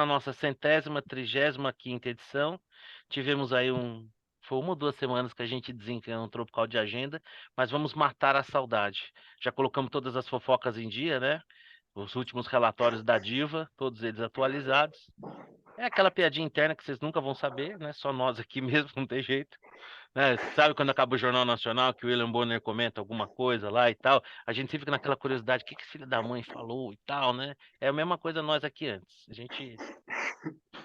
na nossa 130ª edição. Tivemos aí foi 1 ou 2 semanas que a gente desencanou um tropical de agenda, mas vamos matar a saudade. Já colocamos todas as fofocas em dia, né? Os últimos relatórios da Diva, todos eles atualizados. É aquela piadinha interna que vocês nunca vão saber, né? Só nós aqui mesmo, não tem jeito. Né? Sabe quando acaba o Jornal Nacional que o William Bonner comenta alguma coisa lá e tal? A gente sempre fica naquela curiosidade, o que esse filho da mãe falou e tal, né? É a mesma coisa nós aqui antes. A gente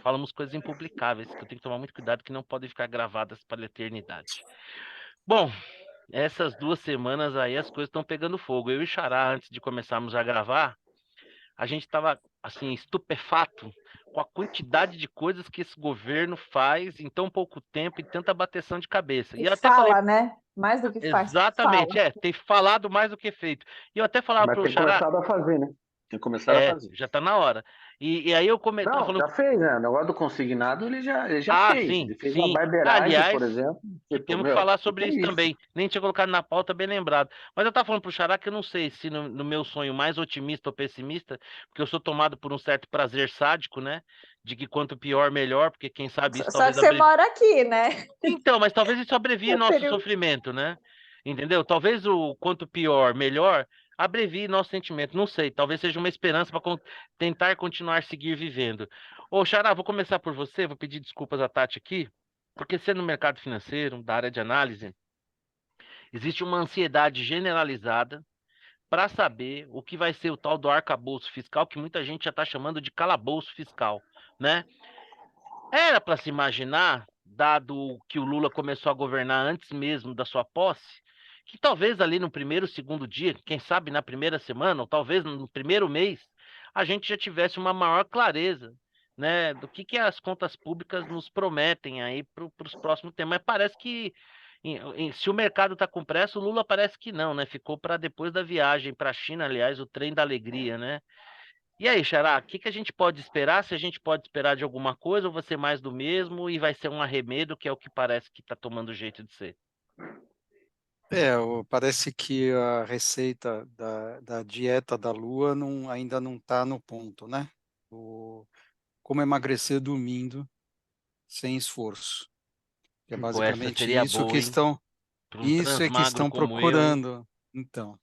falamos coisas impublicáveis, que eu tenho que tomar muito cuidado, que não podem ficar gravadas para a eternidade. Bom, essas 2 semanas aí as coisas estão pegando fogo. Eu e o Xará, antes de começarmos a gravar, a gente estava assim estupefato com a quantidade de coisas que esse governo faz em tão pouco tempo e tanta bateção de cabeça. E E eu até falei, fala, né? Mais do que faz, exatamente, fala. tem falado mais do que feito. E eu até falava Mas pro tem Xará, começado a fazer, né? Tem começado a fazer. já tá na hora. E aí eu tava Não, falando, já fez, né? O negócio do consignado ele já fez. sim, Ele fez uma sim. barbeiragem, por Aliás, exemplo. que Tipo, temos que meu, falar que sobre é isso isso? também. Nem tinha colocado na pauta, bem lembrado. Mas eu tava falando pro Xará que eu não sei se no meu sonho mais otimista ou pessimista, porque eu sou tomado por um certo prazer sádico, né? De que quanto pior, melhor, porque quem sabe isso Só talvez que você abrevie. mora aqui, né? Então, mas talvez isso abrevie Eu nosso teria... sofrimento, né? Entendeu? Talvez o quanto pior, melhor, abrevie nosso sentimento. Não sei, talvez seja uma esperança para tentar continuar seguir vivendo. Ô, Xará, vou começar por você, vou pedir desculpas à Tati aqui, porque sendo no mercado financeiro, da área de análise, existe uma ansiedade generalizada para saber o que vai ser o tal do arcabouço fiscal, que muita gente já está chamando de calabouço fiscal, né? Era para se imaginar, dado que o Lula começou a governar antes mesmo da sua posse, que talvez ali no primeiro, segundo dia, quem sabe na primeira semana, ou talvez no primeiro mês, a gente já tivesse uma maior clareza, né, do que as contas públicas nos prometem aí para os próximos tempos. Mas parece que se o mercado está com pressa, o Lula parece que não, né? Ficou para depois da viagem para a China, aliás, o trem da alegria, né? E aí, Xará, o que a gente pode esperar? Se a gente pode esperar de alguma coisa ou vai ser mais do mesmo e vai ser um arremedo, que é o que parece que está tomando jeito de ser? Parece que a receita da dieta da Lua ainda não está no ponto, né? Como emagrecer dormindo sem esforço. Que é Pô, essa basicamente seria boa, hein? Para um isso é que transmagro estão como eu, hein? procurando. Então,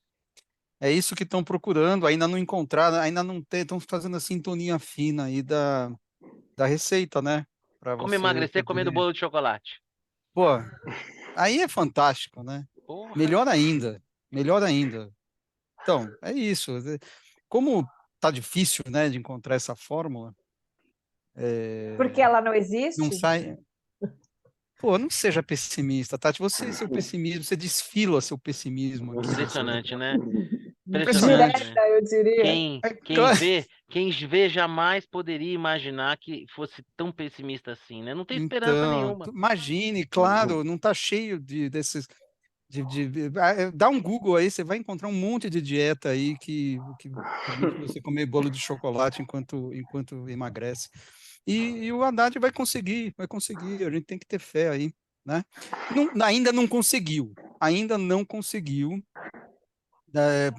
é isso que estão procurando, ainda não encontraram, ainda não tem, estão fazendo a sintonia fina aí da receita, né? Para Como você emagrecer comendo poder. bolo de chocolate? Pô, aí é fantástico, né? Porra. Melhor ainda, melhor ainda. Então, é isso. Como tá difícil, né, de encontrar essa fórmula, Porque ela não não existe? sai. Pô, não seja pessimista, Tati. Seu pessimismo, você desfila seu pessimismo aqui Impressionante, né? Impressionante, Impressionante. né? Direta, eu diria. Quem, É quem claro. vê, quem vê jamais poderia imaginar que fosse tão pessimista assim, né? Não tem esperança Então, nenhuma. imagine, claro, não está cheio desses. Dá um Google aí, você vai encontrar um monte de dieta aí que permite você comer bolo de chocolate enquanto emagrece. E o Haddad vai conseguir, a gente tem que ter fé aí, né? Ainda não conseguiu. é,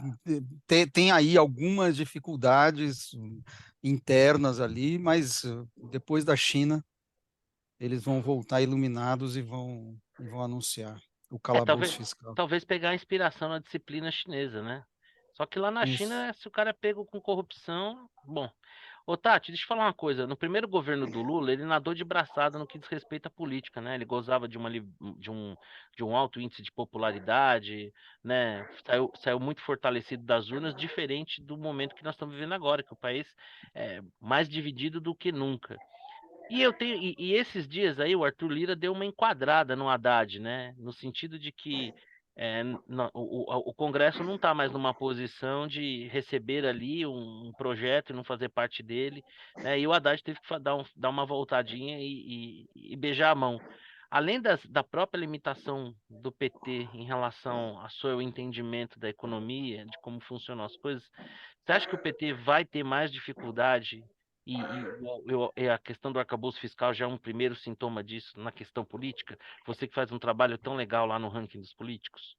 tem aí algumas dificuldades internas ali, mas depois da China eles vão voltar iluminados e vão anunciar o calabouço Talvez, fiscal. talvez pegar inspiração na disciplina chinesa, né? Só que lá na Isso. China, se o cara é pego com corrupção, bom. Ô, Tati, deixa eu falar uma coisa. No primeiro governo do Lula, ele nadou de braçada no que diz respeito à política, né? Ele gozava de um alto índice de popularidade, né? Saiu muito fortalecido das urnas, diferente do momento que nós estamos vivendo agora, que o país é mais dividido do que nunca. E esses dias aí o Arthur Lira deu uma enquadrada no Haddad, né? No sentido de que o Congresso não está mais numa posição de receber ali um projeto e não fazer parte dele, né? E o Haddad teve que dar uma voltadinha e beijar a mão. Além da própria limitação do PT em relação ao seu entendimento da economia, de como funcionam as coisas, você acha que o PT vai ter mais dificuldade e a questão do arcabouço fiscal já é um primeiro sintoma disso na questão política? Você que faz um trabalho tão legal lá no ranking dos políticos.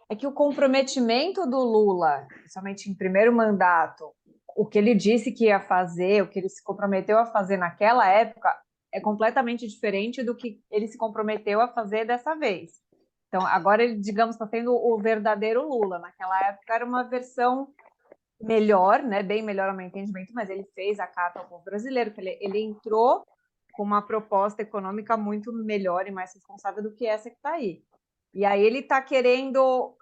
É que o comprometimento do Lula, principalmente em primeiro mandato, o que ele disse que ia fazer, o que ele se comprometeu a fazer naquela época, é completamente diferente do que ele se comprometeu a fazer dessa vez. Então, agora ele, digamos, está sendo o verdadeiro Lula. Naquela época era uma versão melhor, né? Bem melhor ao meu entendimento, mas ele fez a carta ao povo brasileiro, que ele entrou com uma proposta econômica muito melhor e mais responsável do que essa que está aí. E aí ele está querendo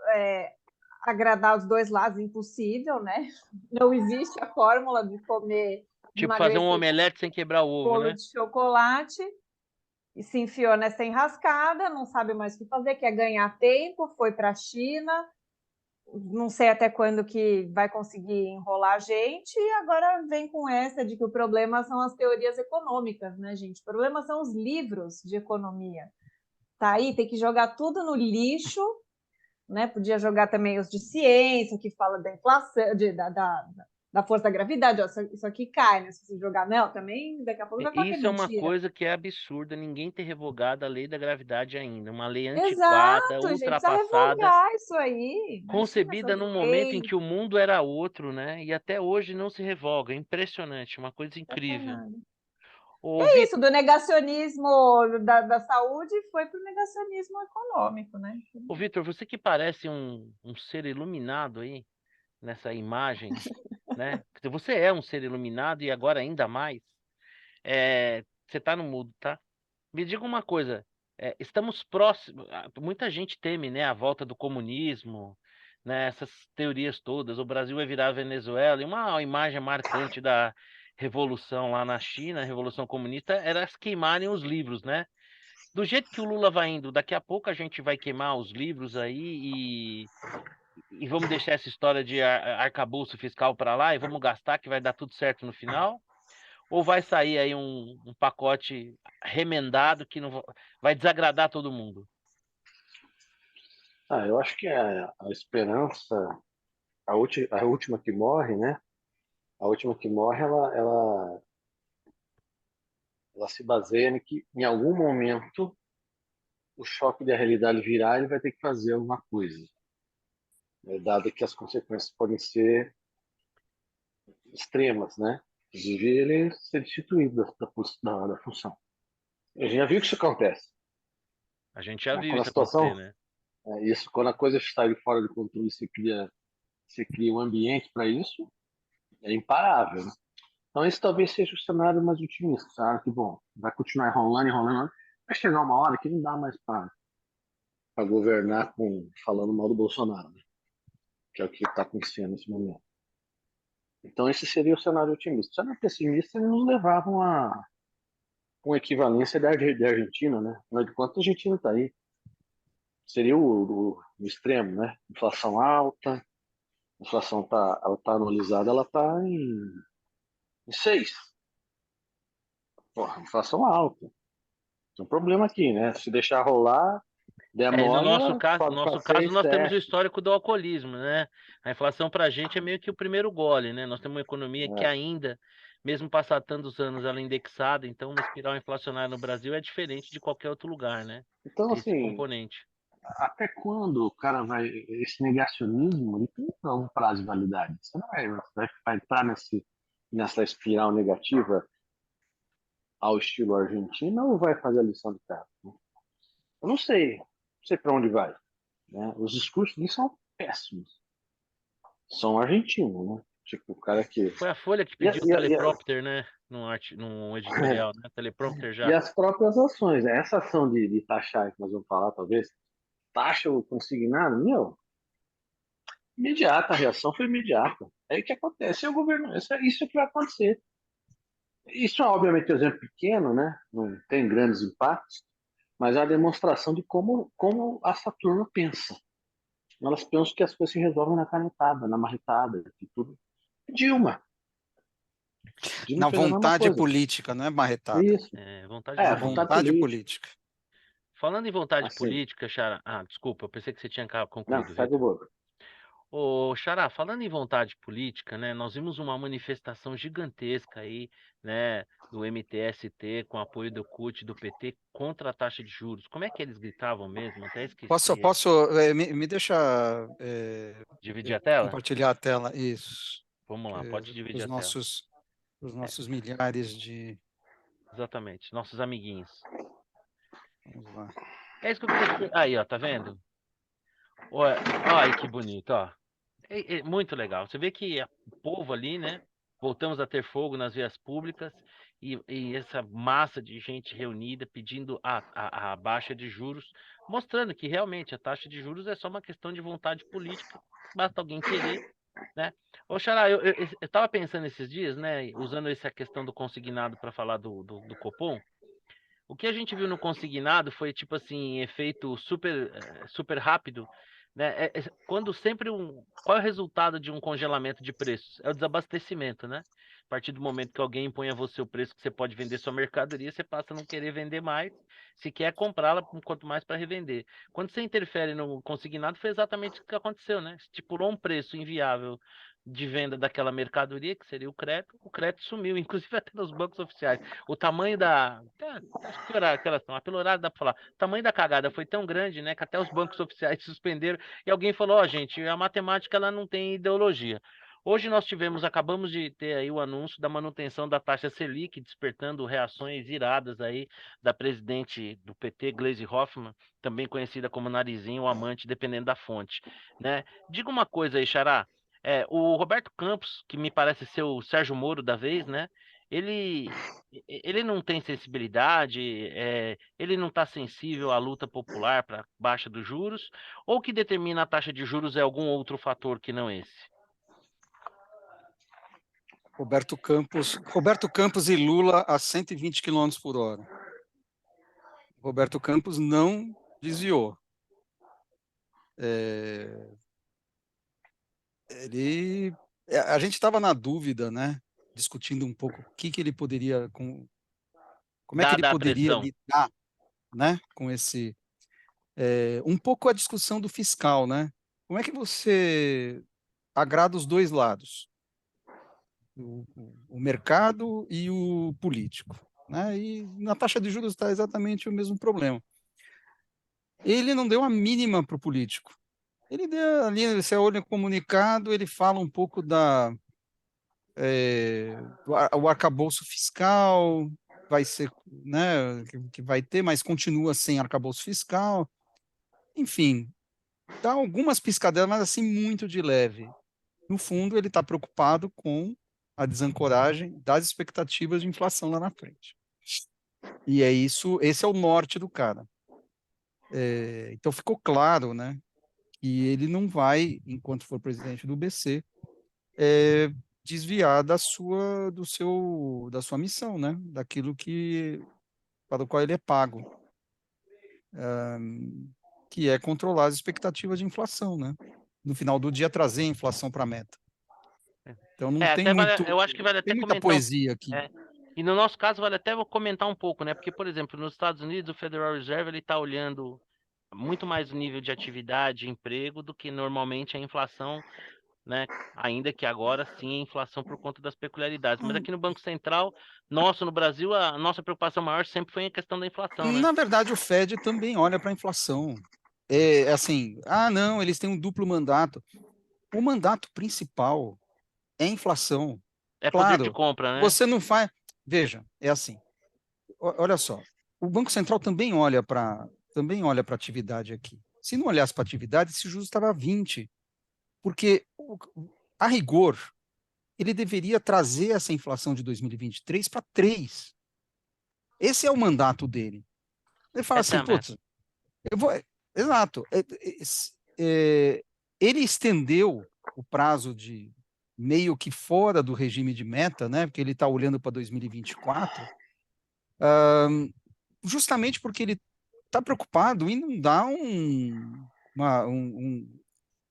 agradar os dois lados, impossível, né? Não existe a fórmula de comer... Tipo, fazer um omelete sem quebrar o ovo, bolo né? de chocolate, e se enfiou nessa enrascada, não sabe mais o que fazer, quer ganhar tempo, foi para a China, não sei até quando que vai conseguir enrolar a gente, e agora vem com essa de que o problema são as teorias econômicas, né, gente? O problema são os livros de economia. Tá aí, tem que jogar tudo no lixo, né? Podia jogar também os de ciência, que fala da inflação, da força da gravidade, ó, isso aqui cai, né? Se você jogar mel também, daqui a pouco vai falar que é Isso é uma mentira. coisa que é absurda, ninguém ter revogado a lei da gravidade ainda. Uma lei antiquada, Exato, gente, precisa ultrapassada, revogar isso aí. concebida num momento em que o mundo era outro, né? E até hoje não se revoga. É impressionante, uma coisa incrível. É Vitor, isso, do negacionismo da saúde foi para o negacionismo econômico, né? Ô, Vitor, você que parece um ser iluminado aí, nessa imagem, né? Você é um ser iluminado e agora ainda mais. Você tá no mudo, tá? Me diga uma coisa, estamos próximos, muita gente teme, né, a volta do comunismo, né, essas teorias todas, o Brasil vai virar a Venezuela, e uma imagem marcante da revolução lá na China, a revolução comunista, era as queimarem os livros, né? Do jeito que o Lula vai indo, daqui a pouco a gente vai queimar os livros aí e vamos deixar essa história de arcabouço fiscal para lá e vamos gastar que vai dar tudo certo no final? Ou vai sair aí um pacote remendado que não vai desagradar todo mundo? Eu acho que a esperança, a última que morre, né? A última que morre, ela se baseia em que, em algum momento, o choque da realidade virá, ele vai ter que fazer alguma coisa, né? Dado que as consequências podem ser extremas, né? Inclusive, ele ser destituído da função. A gente já viu que isso acontece. A gente já viu Quando a isso acontecer, situação, né? quando a coisa está fora de controle, você cria um ambiente para isso, é imparável, né? Então, esse talvez seja o cenário mais otimista, sabe? Que, bom, vai continuar enrolando, vai chegar uma hora que não dá mais para governar falando mal do Bolsonaro, né? Que é o que está acontecendo nesse momento. Então, esse seria o cenário otimista. O cenário pessimista, eles nos levavam a uma equivalência da Argentina, né? Afinal de contas, a Argentina está aí. Seria o extremo, né? Inflação alta, a inflação ela tá anualizada, ela está em 6. Porra, inflação alta. Tem um problema aqui, né? Se deixar rolar, E no demora, nosso caso, sobe para nós 6, temos o 7. histórico do alcoolismo, né? A inflação para a gente é meio que o primeiro gole, né? Nós temos uma economia que ainda, mesmo passar tantos anos, ela é indexada, então uma espiral inflacionária no Brasil é diferente de qualquer outro lugar, né? Então, Tem esse assim, componente. até quando o cara vai. Esse negacionismo, ele tem um prazo de validade. Você não vai entrar nessa espiral negativa ao estilo argentino ou vai fazer a lição de casa? Eu não sei. Não sei para onde vai. Né? Os discursos deles são péssimos. São argentinos, né? Tipo, o cara que. Foi a Folha que pediu o teleprompter, né? Num editorial, né? Teleprompter já. E as próprias ações. Essa ação de taxar que nós vamos falar, talvez, taxa o consignado, meu, imediata, a reação foi imediata. É o que acontece, é o governo, isso é que vai acontecer. Isso é obviamente um exemplo pequeno, né? Não tem grandes impactos, mas é a demonstração de como essa turma pensa. Elas pensam que as coisas se resolvem na canetada, na marretada, de tudo. Dilma. Na fez a mesma vontade coisa. política, não é marretada. Isso. Vontade vontade política. Falando em vontade assim, política, Xará. Desculpa, eu pensei que você tinha concluído. Não, segue o bolo. Ô, Xará, falando em vontade política, né? Nós vimos uma manifestação gigantesca aí, né? Do MTST, com apoio do CUT e do PT, contra a taxa de juros. Como é que eles gritavam mesmo? Até esqueci. Posso me deixa Dividir a tela? compartilhar a tela? Isso. Vamos lá, pode dividir a tela. Os nossos milhares de... Exatamente, nossos amiguinhos. Vamos lá. É isso que eu queria... Aí, ó, tá vendo? Olha aí que bonito, ó. É muito legal. Você vê que o povo ali, né? Voltamos a ter fogo nas vias públicas e essa massa de gente reunida pedindo a baixa de juros, mostrando que realmente a taxa de juros é só uma questão de vontade política. Basta alguém querer, né? Ô, Xará, eu tava pensando esses dias, né? Usando essa questão do consignado para falar do Copom. O que a gente viu no consignado foi tipo assim, efeito super rápido, né? Quando sempre qual é o resultado de um congelamento de preços? É o desabastecimento, né? A partir do momento que alguém impõe a você o preço que você pode vender sua mercadoria, você passa a não querer vender mais, se quer comprá-la, quanto mais para revender. Quando você interfere no consignado, foi exatamente o que aconteceu, né? Estipulou um preço inviável de venda daquela mercadoria, que seria o crédito sumiu, inclusive até nos bancos oficiais. O tamanho acho que horário que elas estão, pelo horário dá para falar. O tamanho da cagada foi tão grande, né, que até os bancos oficiais suspenderam e alguém falou, ó, gente, a matemática ela não tem ideologia. Hoje acabamos de ter aí o anúncio da manutenção da taxa Selic, despertando reações iradas aí da presidente do PT, Gleisi Hoffmann, também conhecida como Narizinho ou Amante, dependendo da fonte, né? Diga uma coisa aí, Xará, o Roberto Campos, que me parece ser o Sérgio Moro da vez, né? Ele não tem sensibilidade, ele não está sensível à luta popular para baixa dos juros, ou o que determina a taxa de juros é algum outro fator que não esse? Roberto Campos e Lula a 120 km por hora. Roberto Campos não desviou. A gente estava na dúvida, né? Discutindo um pouco o que ele poderia, como é que ele Dada a poderia pressão. lidar, né? Com esse, um pouco a discussão do fiscal, né? Como é que você agrada os dois lados, o mercado e o político, né? E na taxa de juros está exatamente o mesmo problema. Ele não deu a mínima para o político. Ele deu ali, você olha o comunicado, ele fala um pouco o arcabouço fiscal, vai ser, né, que vai ter, mas continua sem arcabouço fiscal. Enfim, dá algumas piscadelas, mas assim, muito de leve. No fundo, ele está preocupado com a desancoragem das expectativas de inflação lá na frente. E é isso, esse é o norte do cara. Então ficou claro, né, que ele não vai, enquanto for presidente do BC, desviar da sua missão, né, daquilo para o qual ele é pago, que é controlar as expectativas de inflação, né? No final do dia trazer a inflação para a meta. Então não tem eu acho que vale até muita comentar poesia aqui. E no nosso caso vale até comentar um pouco, né? Porque, por exemplo, nos Estados Unidos o Federal Reserve ele está olhando muito mais o nível de atividade e emprego do que normalmente a inflação, né? Ainda que agora sim a inflação por conta das peculiaridades. Mas aqui no Banco Central, no Brasil, a nossa preocupação maior sempre foi a questão da inflação, né? Na verdade, o Fed também olha para a inflação. Assim, não, eles têm um duplo mandato. O mandato principal é a inflação. É poder de Claro, compra, né? você não faz. Veja, é assim. Olha só, o Banco Central também olha para a atividade aqui. Se não olhasse para a atividade, esse juros estava a 20, porque a rigor ele deveria trazer essa inflação de 2023 para 3. Esse é o mandato dele. Ele fala Essa é assim, a meta. putz, eu vou. Exato. Ele estendeu o prazo de meio que fora do regime de meta, né? Porque ele está olhando para 2024, justamente porque ele está preocupado em não dar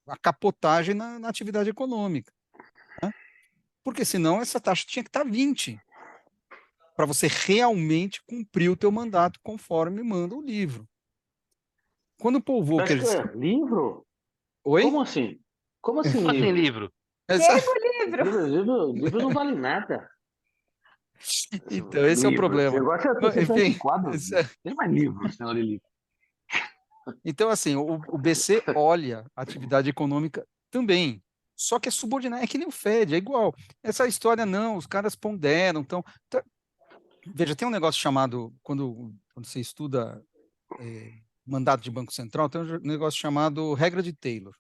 uma capotagem na atividade econômica, né? Porque senão essa taxa tinha que estar 20 para você realmente cumprir o teu mandato conforme manda o livro. Quando o Paul Volcker... Livro? Oi? Como assim? Como assim Como assim livro? Livro não vale nada. Então, esse é o problema. Eu gosto de Enfim, tem mais livro, senhor livro. Então, assim, o BC olha a atividade econômica também, só que é subordinado, é que nem o Fed, é igual. Essa história, não, os caras ponderam, então... Veja, tem um negócio chamado, quando você estuda mandato de Banco Central, tem um negócio chamado regra de Taylor,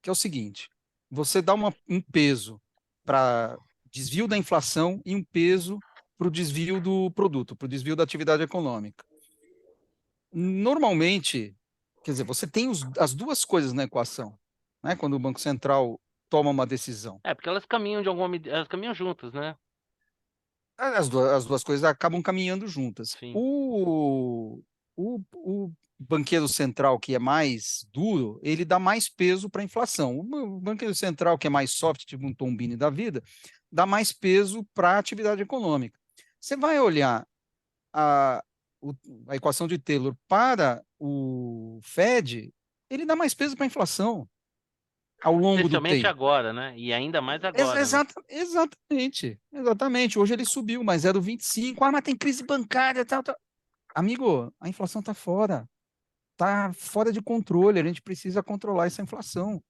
que é o seguinte, você dá um peso para desvio da inflação e um peso para o desvio do produto, para o desvio da atividade econômica. Normalmente, quer dizer, você tem as duas coisas na equação, né? Quando o Banco Central toma uma decisão. Porque elas caminham de alguma medida, elas caminham juntas, né? As duas coisas acabam caminhando juntas. Sim. O banqueiro central, que é mais duro, ele dá mais peso para a inflação. O banqueiro central, que é mais soft, tipo um Tombini da vida, dá mais peso para a atividade econômica. Você vai olhar a, a equação de Taylor para o Fed, ele dá mais peso para a inflação ao longo do Especialmente tempo. agora, né? E ainda mais agora, né? Exatamente. Hoje ele subiu, mas 0,25. Ah, mas tem crise bancária, tal, tal. Amigo, a inflação está fora. Está fora de controle. A gente precisa controlar essa inflação.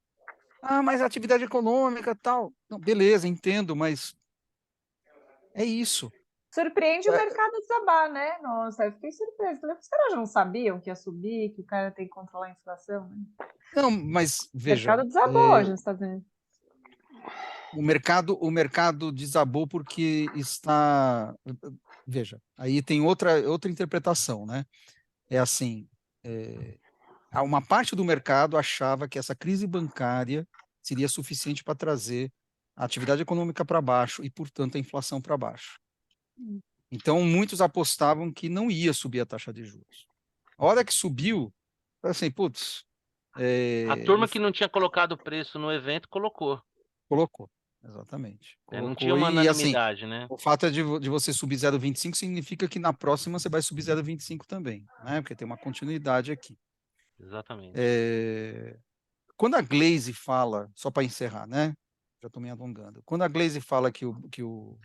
Ah, mas a atividade econômica, tal. Não, beleza, entendo, mas é isso. Surpreende o mercado desabar, né? Nossa, eu fiquei surpresa. Falei, os caras não sabiam que ia subir, que o cara tem que controlar a inflação, né? Não, mas O veja, mercado desabou hoje nos Estados Unidos. o mercado desabou porque está. Veja, aí tem outra interpretação, né? É assim, uma parte do mercado achava que essa crise bancária seria suficiente para trazer a atividade econômica para baixo e, portanto, a inflação para baixo. Então, muitos apostavam que não ia subir a taxa de juros. A hora que subiu, assim, putz, A turma que não tinha colocado o preço no evento colocou. colocou, exatamente. Não tinha Colocou uma e, assim, unanimidade, né? o fato de você subir 0,25 significa que na próxima você vai subir 0,25 também, né? Porque tem uma continuidade aqui. Exatamente. Quando a Glaze fala, só para encerrar, né? Já estou me alongando. Quando a Glaze fala que o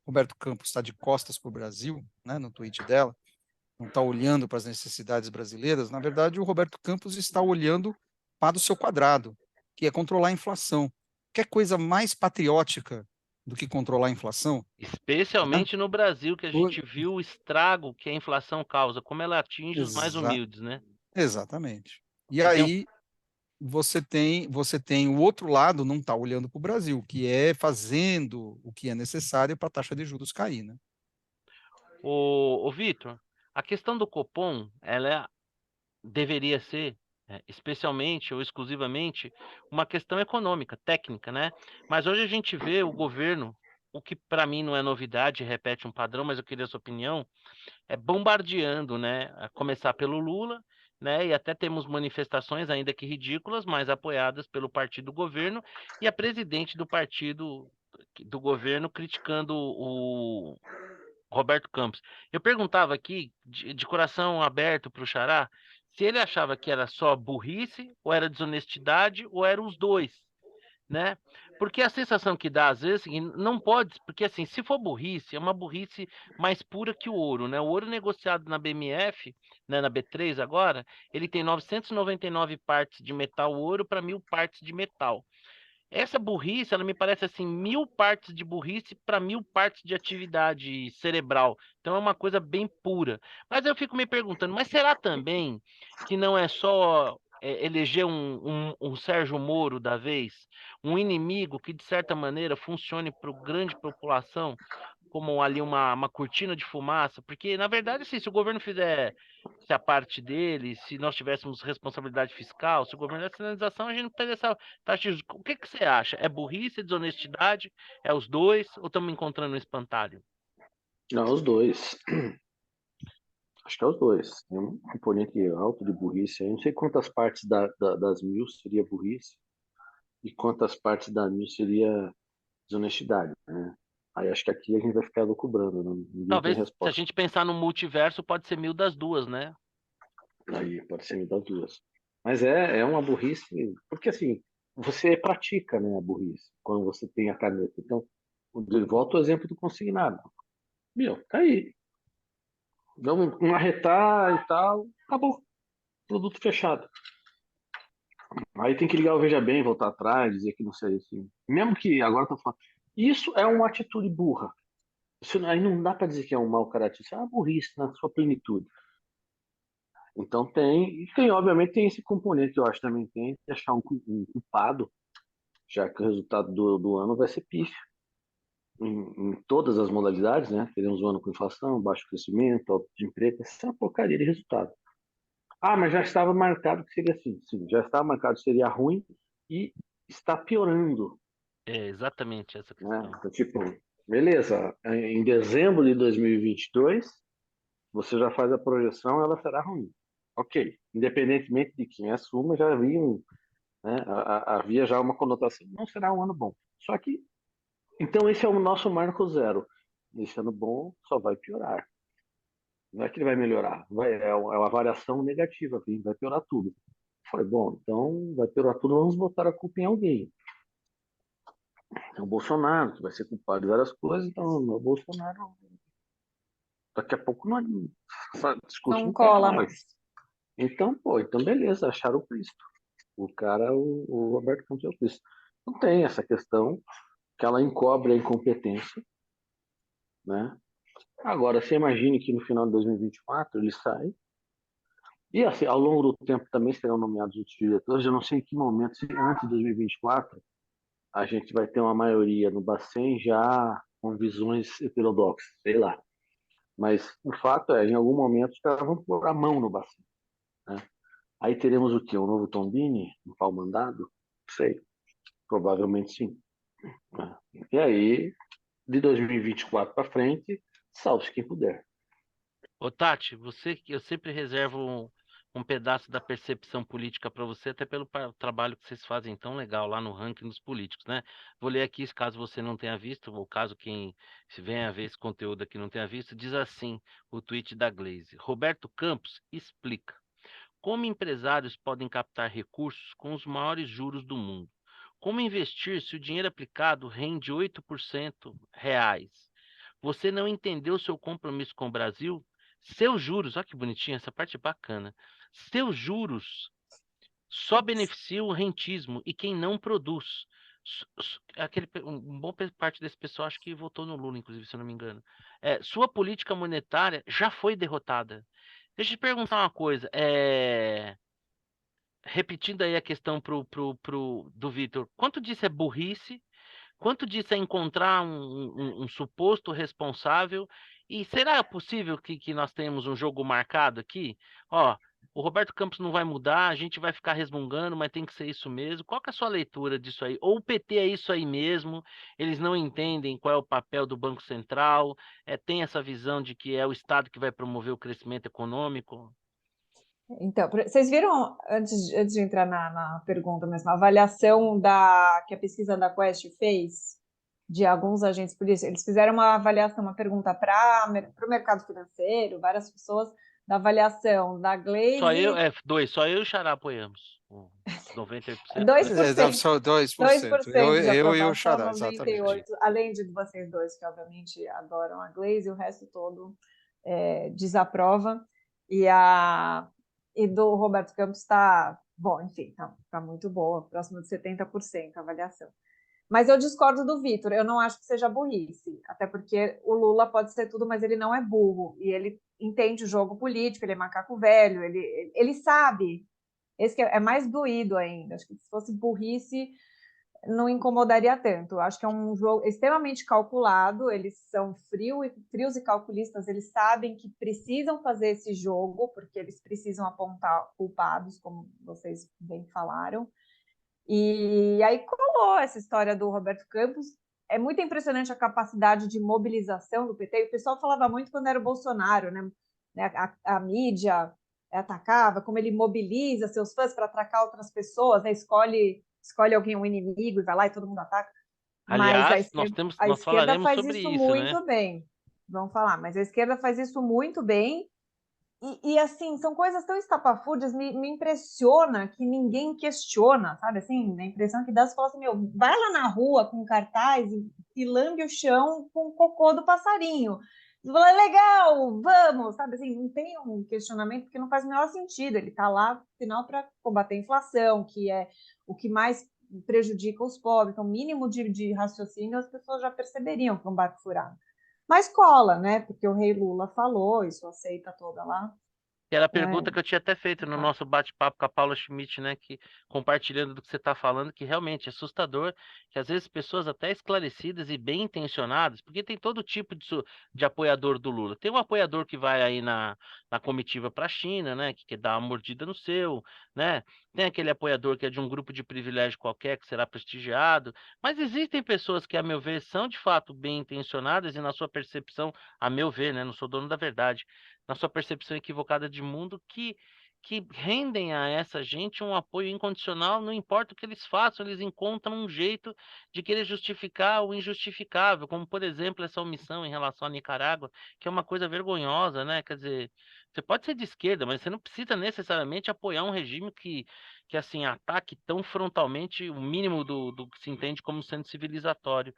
Roberto Campos está de costas para o Brasil, né, no tweet dela, não está olhando para as necessidades brasileiras, na verdade, o Roberto Campos está olhando para o seu quadrado, que é controlar a inflação. Quer coisa mais patriótica do que controlar a inflação? Né? Especialmente no Brasil, que a gente viu o estrago que a inflação causa, como ela atinge os mais humildes, né? Exatamente. E Que tem aí você tem o outro lado não está olhando para o Brasil, que é fazendo o que é necessário para a taxa de juros cair, né? o Vitor, a questão do Copom, deveria ser, especialmente ou exclusivamente, uma questão econômica, técnica, né? Mas hoje a gente vê o governo, o que para mim não é novidade, repete um padrão, mas eu queria a sua opinião, bombardeando, né? A começar pelo Lula, né? E até temos manifestações, ainda que ridículas, mas apoiadas pelo partido do governo e a presidente do partido do governo criticando o Roberto Campos. Eu perguntava aqui, de coração aberto para o Xará, se ele achava que era só burrice, ou era desonestidade, ou eram os dois, né? Porque a sensação que dá, às vezes, não pode, porque assim, se for burrice, é uma burrice mais pura que o ouro, né? O ouro negociado na BMF, né, na B3 agora, ele tem 999 partes de metal ouro para 1000 partes de metal. Essa burrice, ela me parece assim, 1000 partes de burrice para 1000 partes de atividade cerebral. Então é uma coisa bem pura. Mas eu fico me perguntando, mas será também que não é só eleger um Sérgio Moro da vez, um inimigo que de certa maneira funcione para a grande população, como ali uma cortina de fumaça? Porque na verdade, assim, se o governo fizer se a parte dele, se nós tivéssemos responsabilidade fiscal, se o governo da sinalização, a gente não teria essa taxa de juros. O que você acha? É burrice, é desonestidade? É os dois? Ou estamos encontrando um espantalho? Não, os dois. Acho que é os dois. Tem um componente alto de burrice. Eu não sei quantas partes das 1000 seria burrice e quantas partes da 1000 seria desonestidade, né? Aí acho que aqui a gente vai ficar lucubrando, né? Ninguém tem Talvez, se a resposta. gente pensar no multiverso, pode ser 1000 das duas, né? Aí pode ser das duas. Mas é uma burrice, porque assim, você pratica, né, a burrice quando você tem a caneta. Então, volto ao exemplo do consignado. Meu, tá aí. Vamos arretar e tal, acabou. Produto fechado. Aí tem que ligar o Veja Bem, voltar atrás, dizer que não sei assim. Mesmo que agora eu tô falando. Isso é uma atitude burra. Aí não dá para dizer que é um mau caráter, isso é uma burrice na sua plenitude. Então obviamente tem esse componente que eu acho também tem, de achar um culpado, já que o resultado do ano vai ser pífio em todas as modalidades, né? Teremos um ano com inflação, baixo crescimento, alto desemprego, essa é uma porcaria de resultado. Ah, mas já estava marcado que seria assim. Sim, já estava marcado que seria ruim e está piorando, É exatamente essa né? questão. Então, tipo, beleza, em dezembro de 2022, você já faz a projeção, ela será ruim. Ok, independentemente de quem assuma, já havia, né, havia já uma conotação, não será um ano bom. Só que, então esse é o nosso marco zero. Esse ano bom só vai piorar. Não é que ele vai melhorar, é uma variação negativa, vai piorar tudo. Falei, bom, então vai piorar tudo, vamos botar a culpa em alguém. É o Bolsonaro, que vai ser culpado de várias coisas, então o Bolsonaro daqui a pouco não, esse discurso Não não pega cola mais. mais. Então, pô, então beleza, acharam o Cristo. O cara, o Roberto Campos é o Cristo. Não tem essa questão que ela encobre a incompetência, né? Agora, você imagine que no final de 2024 ele sai. E assim, ao longo do tempo também serão nomeados outros diretores. Eu não sei em que momento, se antes de 2024, a gente vai ter uma maioria no Bacen já com visões heterodoxas, sei lá. Mas o fato é, em algum momento, os caras vão pôr a mão no Bacen, né? Aí teremos o quê? Um novo Tombini? Um pau mandado? Não sei. Provavelmente sim, né? E aí, de 2024 para frente, salve-se quem puder. Ô, Tati, eu sempre reservo um pedaço da percepção política para você, até pelo trabalho que vocês fazem tão legal lá no ranking dos políticos, né? Vou ler aqui, caso você não tenha visto, ou caso quem se venha a ver esse conteúdo aqui não tenha visto, diz assim o tweet da Glaze. Roberto Campos explica como empresários podem captar recursos com os maiores juros do mundo. Como investir se o dinheiro aplicado rende 8% reais? Você não entendeu seu compromisso com o Brasil? Seus juros, olha que bonitinho, essa parte é bacana. Seus juros só beneficiam o rentismo e quem não produz. Boa parte desse pessoal acho que votou no Lula, inclusive, se eu não me engano. Sua política monetária já foi derrotada. Deixa eu te perguntar uma coisa. Repetindo aí a questão do Vitor, quanto disso é burrice? Quanto disso é encontrar um suposto responsável? E será possível que nós tenhamos um jogo marcado aqui? Ó, o Roberto Campos não vai mudar, a gente vai ficar resmungando, mas tem que ser isso mesmo. Qual que é a sua leitura disso aí? Ou o PT é isso aí mesmo? Eles não entendem qual é o papel do Banco Central? Tem essa visão de que é o Estado que vai promover o crescimento econômico? Então, vocês viram, antes de entrar na pergunta mesmo, a avaliação que a pesquisa da Quest fez de alguns agentes políticos? Eles fizeram uma avaliação, uma pergunta para o mercado financeiro, várias pessoas, da avaliação da Glaze, Só eu e o Xará apoiamos. 98%. 2%. Só 2%. 2% de Eu e o aprovação, Xará, exatamente. 98%, além de vocês dois, que obviamente adoram a Glaze, o resto todo desaprova. E do Roberto Campos está, bom, enfim, tá muito boa, próximo de 70% a avaliação. Mas eu discordo do Vitor, eu não acho que seja burrice, até porque o Lula pode ser tudo, mas ele não é burro, e ele entende o jogo político, ele é macaco velho, ele sabe. Esse que é mais doído ainda. Acho que se fosse burrice, não incomodaria tanto. Acho que é um jogo extremamente calculado, eles são frios e calculistas, eles sabem que precisam fazer esse jogo, porque eles precisam apontar culpados, como vocês bem falaram. E aí colou essa história do Roberto Campos. É muito impressionante a capacidade de mobilização do PT. O pessoal falava muito quando era o Bolsonaro, né? A mídia atacava, como ele mobiliza seus fãs para atacar outras pessoas, né? Escolhe alguém, um inimigo, e vai lá e todo mundo ataca. Mas Aliás, a nós esquerda falaremos faz sobre isso isso, né? muito bem. Vamos falar, mas a esquerda faz isso muito bem. E assim, são coisas tão estapafúrdias, me impressiona que ninguém questiona, sabe? Assim, a impressão que dá, você fala assim, meu, vai lá na rua com cartaz e lambe o chão com o cocô do passarinho. Você fala, legal, vamos, sabe assim, não tem um questionamento porque não faz o menor sentido. Ele está lá, afinal, para combater a inflação, que é o que mais prejudica os pobres. Então, mínimo de raciocínio as pessoas já perceberiam que é um barco furado. Mas cola, né? Porque o rei Lula falou, isso aceita toda lá. Que era a Né? pergunta que eu tinha até feito no nosso bate-papo com a Paula Schmidt, né? Que compartilhando do que você está falando, que realmente é assustador, que às vezes pessoas até esclarecidas e bem intencionadas, porque tem todo tipo de apoiador do Lula. Tem um apoiador que vai aí na comitiva para a China, né? Que quer dar uma mordida no seu, né? Tem aquele apoiador que é de um grupo de privilégio qualquer que será prestigiado. Mas existem pessoas que, a meu ver, são de fato bem intencionadas e na sua percepção, a meu ver, né? Não sou dono da verdade na sua percepção equivocada de mundo, que rendem a essa gente um apoio incondicional, não importa o que eles façam, eles encontram um jeito de querer justificar o injustificável, como, por exemplo, essa omissão em relação à Nicarágua, que é uma coisa vergonhosa, né? Quer dizer, você pode ser de esquerda, mas você não precisa necessariamente apoiar um regime que assim, ataque tão frontalmente o mínimo do que se entende como sendo civilizatório.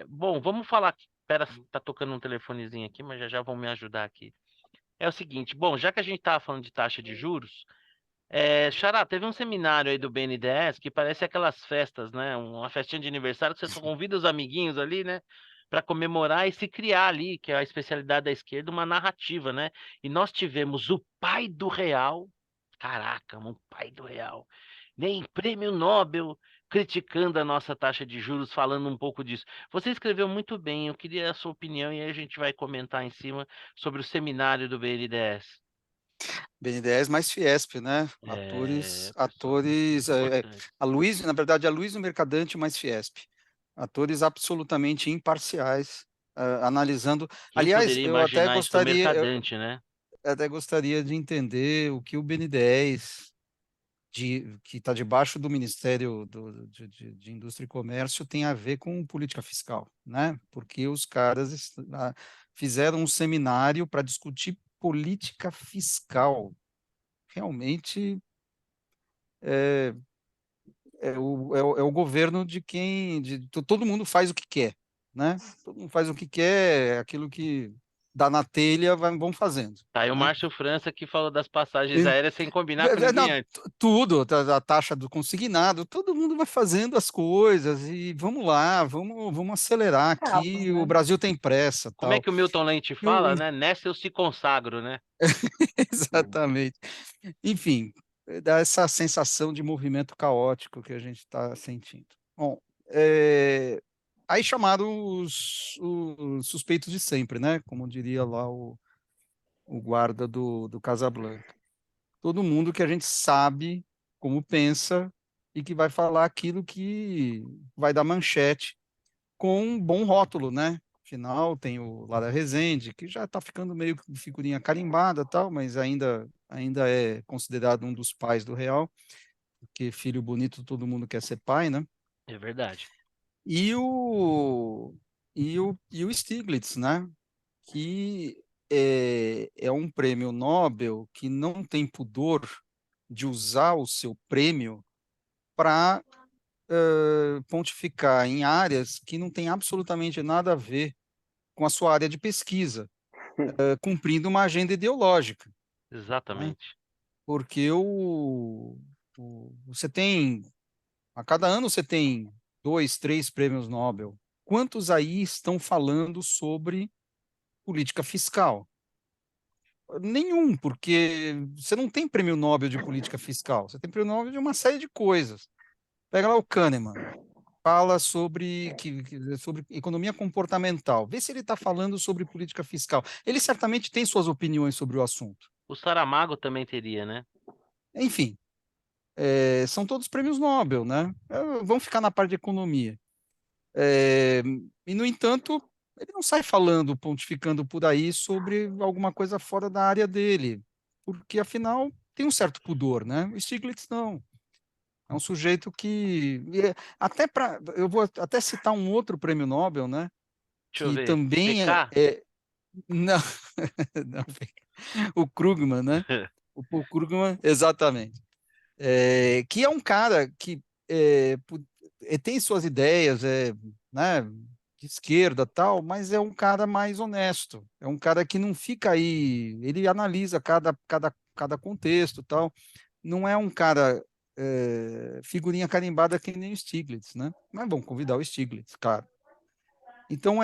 Bom, vamos falar aqui. Espera, tá tocando um telefonezinho aqui, mas já já vão me ajudar aqui. É o seguinte, bom, já que a gente estava falando de taxa de juros, Xará, teve um seminário aí do BNDES que parece aquelas festas, né? Uma festinha de aniversário que você só convida os amiguinhos ali, né? Para comemorar e se criar ali, que é a especialidade da esquerda, uma narrativa, né? E nós tivemos o pai do real, caraca, um pai do real, nem prêmio Nobel criticando a nossa taxa de juros, falando um pouco disso. Você escreveu muito bem, eu queria a sua opinião e aí a gente vai comentar em cima sobre o seminário do BNDES. BNDES mais Fiesp, né? É, pessoal, Atores, importante. a Luiz, na verdade, a Luiz o Mercadante mais Fiesp. Atores absolutamente imparciais, analisando. Quem Aliás, poderia imaginar isso do eu mercadante, né? até gostaria de entender o que o BNDES, que está debaixo do Ministério de Indústria e Comércio, tem a ver com política fiscal, né? Porque os caras fizeram um seminário para discutir política fiscal. Realmente é, é o governo de quem todo mundo faz o que quer, né? Todo mundo faz o que quer, aquilo que dá na telha, vão fazendo, Tá aí o né? Márcio França que falou das passagens aéreas sem combinar com Não, ninguém antes. tudo, a taxa do consignado, todo mundo vai fazendo as coisas e vamos lá, vamos acelerar Caos, aqui, o né? Brasil tem pressa, Como é tal. que o Milton Leite E o- fala, né? Nessa eu se consagro, né? Exatamente. Enfim, dá essa sensação de movimento caótico que a gente está sentindo. Bom, aí chamaram os suspeitos de sempre, né? Como diria lá o guarda do Casablanca. Todo mundo que a gente sabe como pensa e que vai falar aquilo que vai dar manchete com um bom rótulo, né? Afinal, tem o Lara Rezende, que já está ficando meio que figurinha carimbada, tal, mas ainda é considerado um dos pais do Real, porque filho bonito todo mundo quer ser pai, né? É verdade. E o Stiglitz, né? Que é um prêmio Nobel que não tem pudor de usar o seu prêmio para pontificar em áreas que não tem absolutamente nada a ver com a sua área de pesquisa, cumprindo uma agenda ideológica, né? Exatamente. Porque você tem, a cada ano você tem 2, 3 prêmios Nobel. Quantos aí estão falando sobre política fiscal? Nenhum, porque você não tem prêmio Nobel de política fiscal, você tem prêmio Nobel de uma série de coisas. Pega lá o Kahneman, fala sobre economia comportamental. Vê se ele está falando sobre política fiscal. Ele certamente tem suas opiniões sobre o assunto. O Saramago também teria, né? Enfim, são todos prêmios Nobel, né? Vamos ficar na parte de economia. É, e, no entanto, ele não sai falando, pontificando por aí sobre alguma coisa fora da área dele, porque, afinal, tem um certo pudor, né? O Stiglitz não. É um sujeito que até para eu vou até citar um outro prêmio Nobel, né? Deixa eu Que ver. também PK? não, não, o Krugman, né? O Paul Krugman, exatamente. Que é um cara que tem suas ideias, né? de esquerda, tal, mas é um cara mais honesto. É um cara que não fica aí, ele analisa cada contexto, tal. Não é um cara figurinha carimbada que nem o Stiglitz, né? Mas vamos convidar o Stiglitz, claro. Então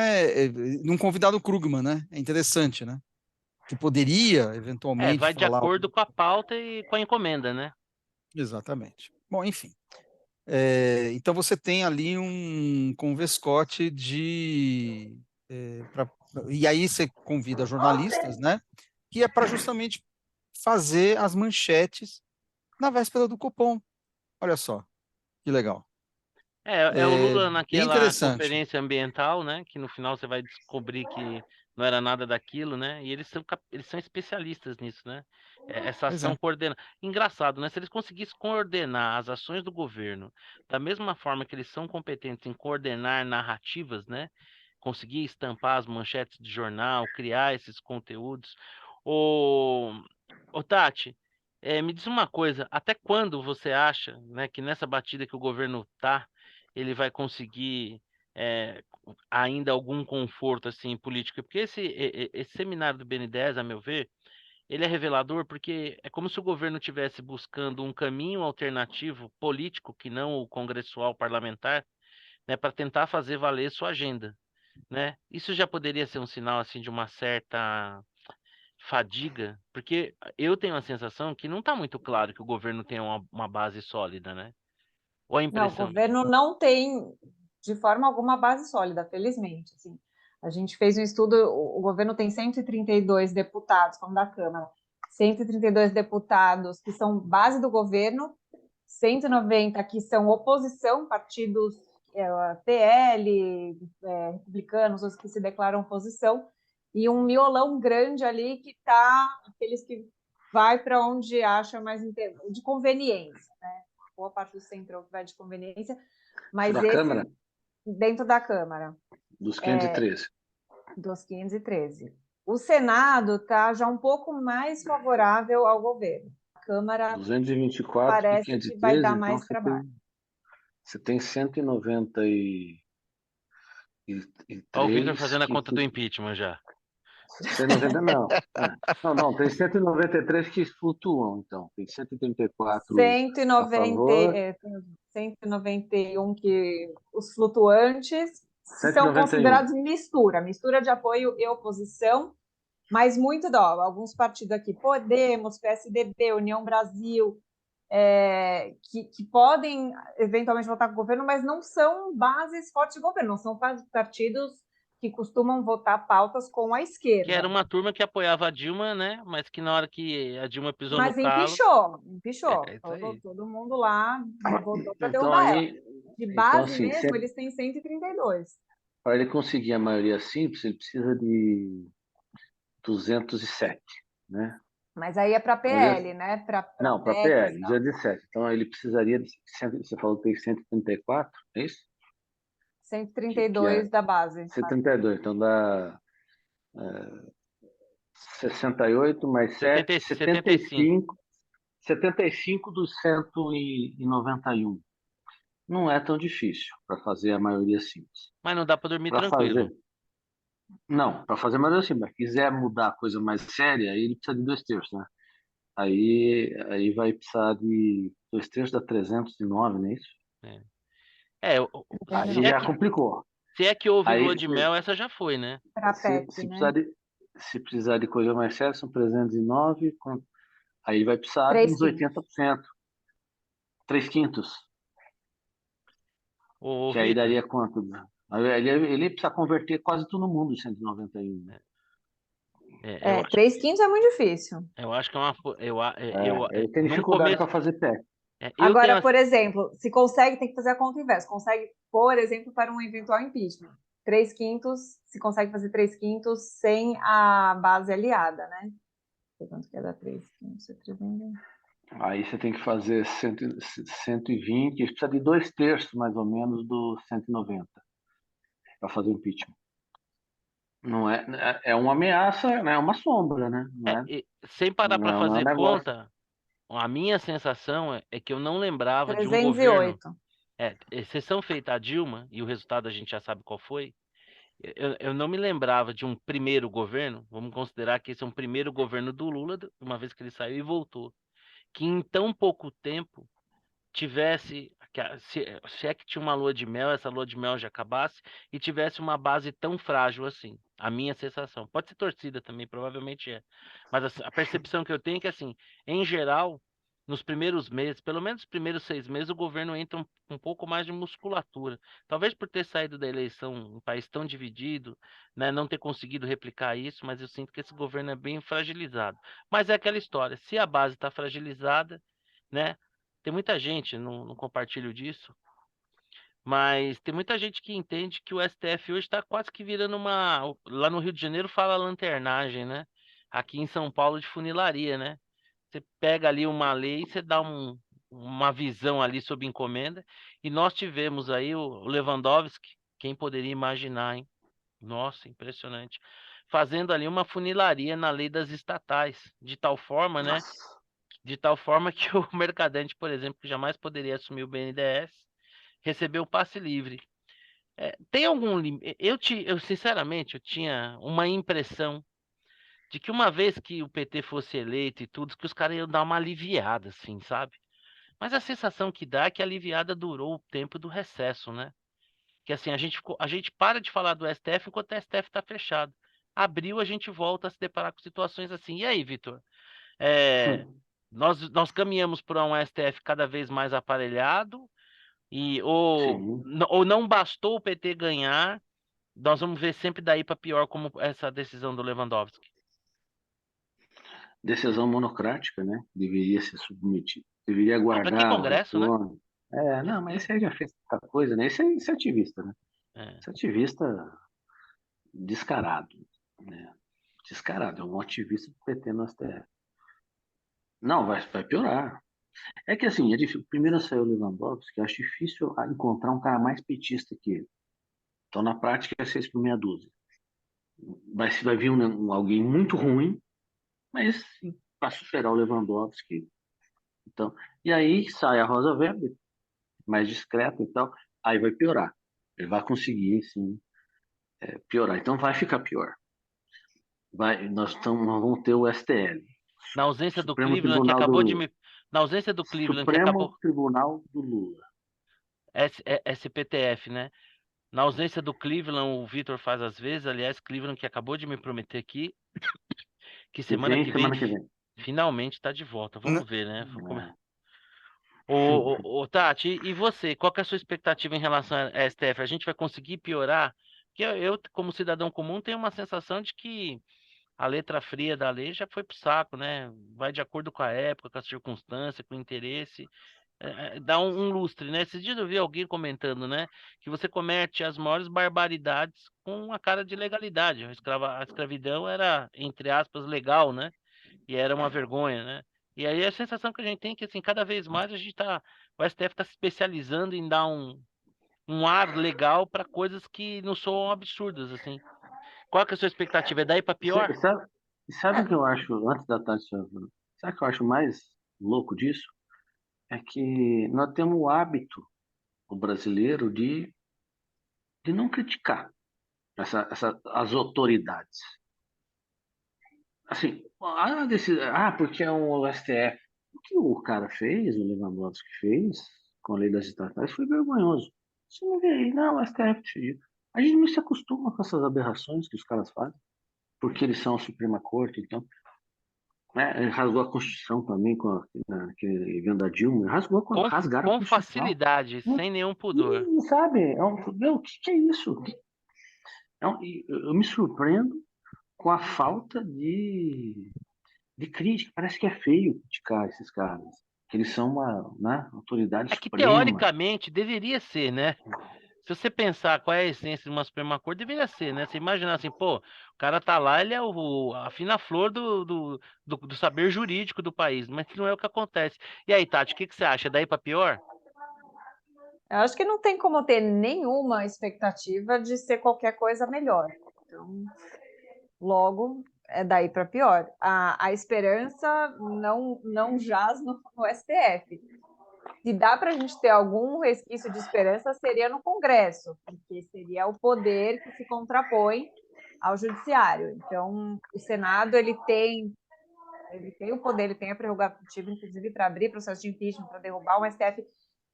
não convidar o Krugman, né? É interessante, né? Que poderia eventualmente Vai de falar. acordo com a pauta e com a encomenda, né? Exatamente. Bom, enfim. Então você tem ali um convescote e aí você convida jornalistas, né? Que é para justamente fazer as manchetes na véspera do Copom. Olha só, que legal. É o Lula Bem naquela interessante. conferência ambiental, né? Que no final você vai descobrir que não era nada daquilo, né? E eles são especialistas nisso, né? Essa Pois ação é. coordena. Engraçado, né? Se eles conseguissem coordenar as ações do governo da mesma forma que eles são competentes em coordenar narrativas, né? Conseguir estampar as manchetes de jornal, criar esses conteúdos. Ô, Tati, me diz uma coisa, até quando você acha, né, que nessa batida que o governo tá, ele vai conseguir ainda algum conforto assim político? Porque esse seminário do BN10, a meu ver, ele é revelador porque é como se o governo estivesse buscando um caminho alternativo político que não o congressual parlamentar, né, para tentar fazer valer sua agenda, né? Isso já poderia ser um sinal assim de uma certa fadiga, porque eu tenho a sensação que não está muito claro que o governo tem uma base sólida, né? Ou a Não, o impressão minha? governo não tem, de forma alguma, base sólida, felizmente. Assim. A gente fez um estudo, o governo tem 132 deputados, como da Câmara, 132 deputados que são base do governo, 190 que são oposição, partidos PL, republicanos, os que se declaram oposição, e um miolão grande ali que está, aqueles que vai para onde acha mais de conveniência, né? Boa parte do centro vai de conveniência, mas Da Câmara, dentro da Câmara, dos 513. dos 513. O Senado está já um pouco mais favorável ao governo. A Câmara 224 de parece que vai 513, dar então mais trabalho. você tem 193 Ó, o Victor fazendo a que, conta do impeachment já. 190 não. Não, tem 193 que flutuam, então. Tem 134 a 190, favor, 191 que os flutuantes são 191. considerados mistura de apoio e oposição, mas muito dó. Alguns partidos aqui, Podemos, PSDB, União Brasil, que podem eventualmente votar com o governo, mas não são bases fortes de governo, não são partidos que costumam votar pautas com a Que era esquerda. uma turma que apoiava a Dilma, né? Mas que na hora que a Dilma pisou no Mas calo, empichou. é isso aí. Todo mundo lá votou para Então derrubar ela. aí, De então base assim, mesmo, eles têm 132. para ele conseguir a maioria simples, ele precisa de 207, né? Mas aí é para PL, né? Para Não, para PECs e PL, tal. 207. Então ele precisaria de, você falou que tem 134, é isso? Que é 132 da base. 132, então dá 68 mais 7, 75. 75 dos 191. Não é tão difícil para fazer a maioria simples. Mas não dá para dormir Para fazer, tranquilo. não, para fazer a maioria simples. Mas quiser mudar a coisa mais séria, aí ele precisa de 2/3, né? Aí vai precisar de 2/3 dá 309, não é isso? É, é Aí já complicou. se é que houve Aí lua de mel, essa já foi, né? Para se, PEC, se né? precisar de, se precisar de coisa mais séria, são 309. Aí vai precisar de 3 uns quintos. 80%, 3 quintos, Ô, que aí Vitor, daria quanto? Ele precisa converter quase todo mundo de 191. Né? eu acho, 3 quintos é muito difícil. eu acho que é uma. Ele tem Num dificuldade começo. para fazer PEC. Eu tenho. Agora, por exemplo, se consegue, tem que fazer a conta inversa. Consegue, por exemplo, para um eventual impeachment. 3 quintos, se consegue fazer 3 quintos sem a base aliada, né? Quanto que é dar 3 quintos? Aí você tem que fazer 120, precisa de 2/3 mais ou menos do 190 para fazer o impeachment. Não é uma ameaça, né? É uma sombra, né? Sem parar para Não é um fazer negócio. conta, a minha sensação é que eu não lembrava de um governo. 308. Exceção feita a Dilma, e o resultado a gente já sabe qual foi. Eu não me lembrava de um primeiro governo, vamos considerar que esse é um primeiro governo do Lula, uma vez que ele saiu e voltou, que em tão pouco tempo tivesse, se é que tinha uma lua de mel, essa lua de mel já acabasse e tivesse uma base tão frágil assim. A minha sensação. Pode ser torcida também, provavelmente é. Mas a percepção que eu tenho é que, assim, em geral, nos primeiros meses, pelo menos os primeiros 6 meses, o governo entra um pouco mais de musculatura. Talvez por ter saído da eleição, um país tão dividido, né, não ter conseguido replicar isso, mas eu sinto que esse governo é bem fragilizado. Mas é aquela história, se a base está fragilizada, né? Tem muita gente, não compartilho disso, mas tem muita gente que entende que o STF hoje está quase que virando uma. Lá no Rio de Janeiro fala lanternagem, né? Aqui em São Paulo de funilaria, né? Você pega ali uma lei, você dá uma visão ali sob encomenda, e nós tivemos aí o Lewandowski, quem poderia imaginar, hein? Nossa, impressionante. Fazendo ali uma funilaria na lei das estatais, de tal forma, né? Nossa. De tal forma que o Mercadante, por exemplo, que jamais poderia assumir o BNDES, recebeu o passe livre. Tem algum limite? Eu sinceramente, eu tinha uma impressão de que uma vez que o PT fosse eleito e tudo, que os caras iam dar uma aliviada, assim, sabe? Mas a sensação que dá é que a aliviada durou o tempo do recesso, né? Que assim, a gente para de falar do STF enquanto o STF está fechado. Abriu, a gente volta a se deparar com situações assim. E aí, Vitor? É, nós caminhamos para um STF cada vez mais aparelhado Sim. ou não bastou o PT ganhar, nós vamos ver sempre daí para pior como essa decisão do Lewandowski. Decisão monocrática, né? Deveria ser submetido. Deveria Ah, para que aguardar o Congresso, né? retorno. Não, mas esse aí já fez tanta coisa, né? Esse é ativista, né? É. Esse é ativista descarado, né? Descarado, é um ativista do PT no STF. Não, vai piorar. É que assim, é difícil. Primeiro saiu o Lewandowski, eu acho difícil encontrar um cara mais petista que ele. Então, na prática, é 6 por meia dúzia. Vai vir alguém muito ruim, mas para superar o Lewandowski. Então, e aí sai a Rosa Weber, mais discreta e tal, aí vai piorar. Ele vai conseguir, sim, piorar. Então vai ficar pior. Nós vamos ter o STL, Na ausência do Supremo Cleveland que Tribunal do acabou de Lula. me na ausência do Cleveland que acabou Supremo Tribunal do Lula. SPTF, né? Na ausência do Cleveland, o Vitor faz às vezes, aliás, Cleveland que acabou de me prometer aqui que Que semana vem que vem semana que vem. finalmente está de volta. N- Vamos ver, né? É. Ô, Tati, e você? Qual que é a sua expectativa em relação à STF? A gente vai conseguir piorar? Porque como cidadão comum, tenho uma sensação de que a letra fria da lei já foi pro saco, né? Vai de acordo com a época, com a circunstância, com o interesse. Dá um lustre, né? Esses dias eu vi alguém comentando, né? Que você comete as maiores barbaridades com a cara de legalidade. A escravidão era, entre aspas, legal, né? E era uma vergonha, né? E aí a sensação que a gente tem é que, assim, cada vez mais o STF está se especializando em dar um ar legal para coisas que não soam absurdas, assim. Qual que é a sua expectativa? É daí para pior? Sabe o que eu acho, antes da Tati, sabe o que eu acho mais louco disso? É que nós temos o hábito, o brasileiro, de não criticar as autoridades. Assim, porque é um STF. O que o cara fez, o Lewandowski fez, com a lei das estatais, foi vergonhoso. Você não vê aí, não, o STF decidiu. A gente não se acostuma com essas aberrações que os caras fazem, porque eles são a Suprema Corte, então. Né, ele rasgou a Constituição também com aquele evento da Dilma, rasgaram a Com Constituição. facilidade, sem nenhum pudor. Sabe, o que é isso? Eu me surpreendo com a falta de crítica. Parece que é feio criticar esses caras. Que eles são uma, né, autoridade É que suprema. teoricamente deveria ser, né? Se você pensar qual é a essência de uma Suprema Corte, deveria ser, né? Você imaginar assim, pô, o cara tá lá, ele é a fina flor do saber jurídico do país, mas não é o que acontece. E aí, Tati, o que você acha? Daí pra pior? Eu acho que não tem como ter nenhuma expectativa de ser qualquer coisa melhor. Então, logo, é daí para pior. A esperança não jaz no STF. Se dá para a gente ter algum resquício de esperança, seria no Congresso, porque seria o poder que se contrapõe ao Judiciário. Então, o Senado ele tem o poder, ele tem a prerrogativa, inclusive, para abrir processo de impeachment, para derrubar o STF.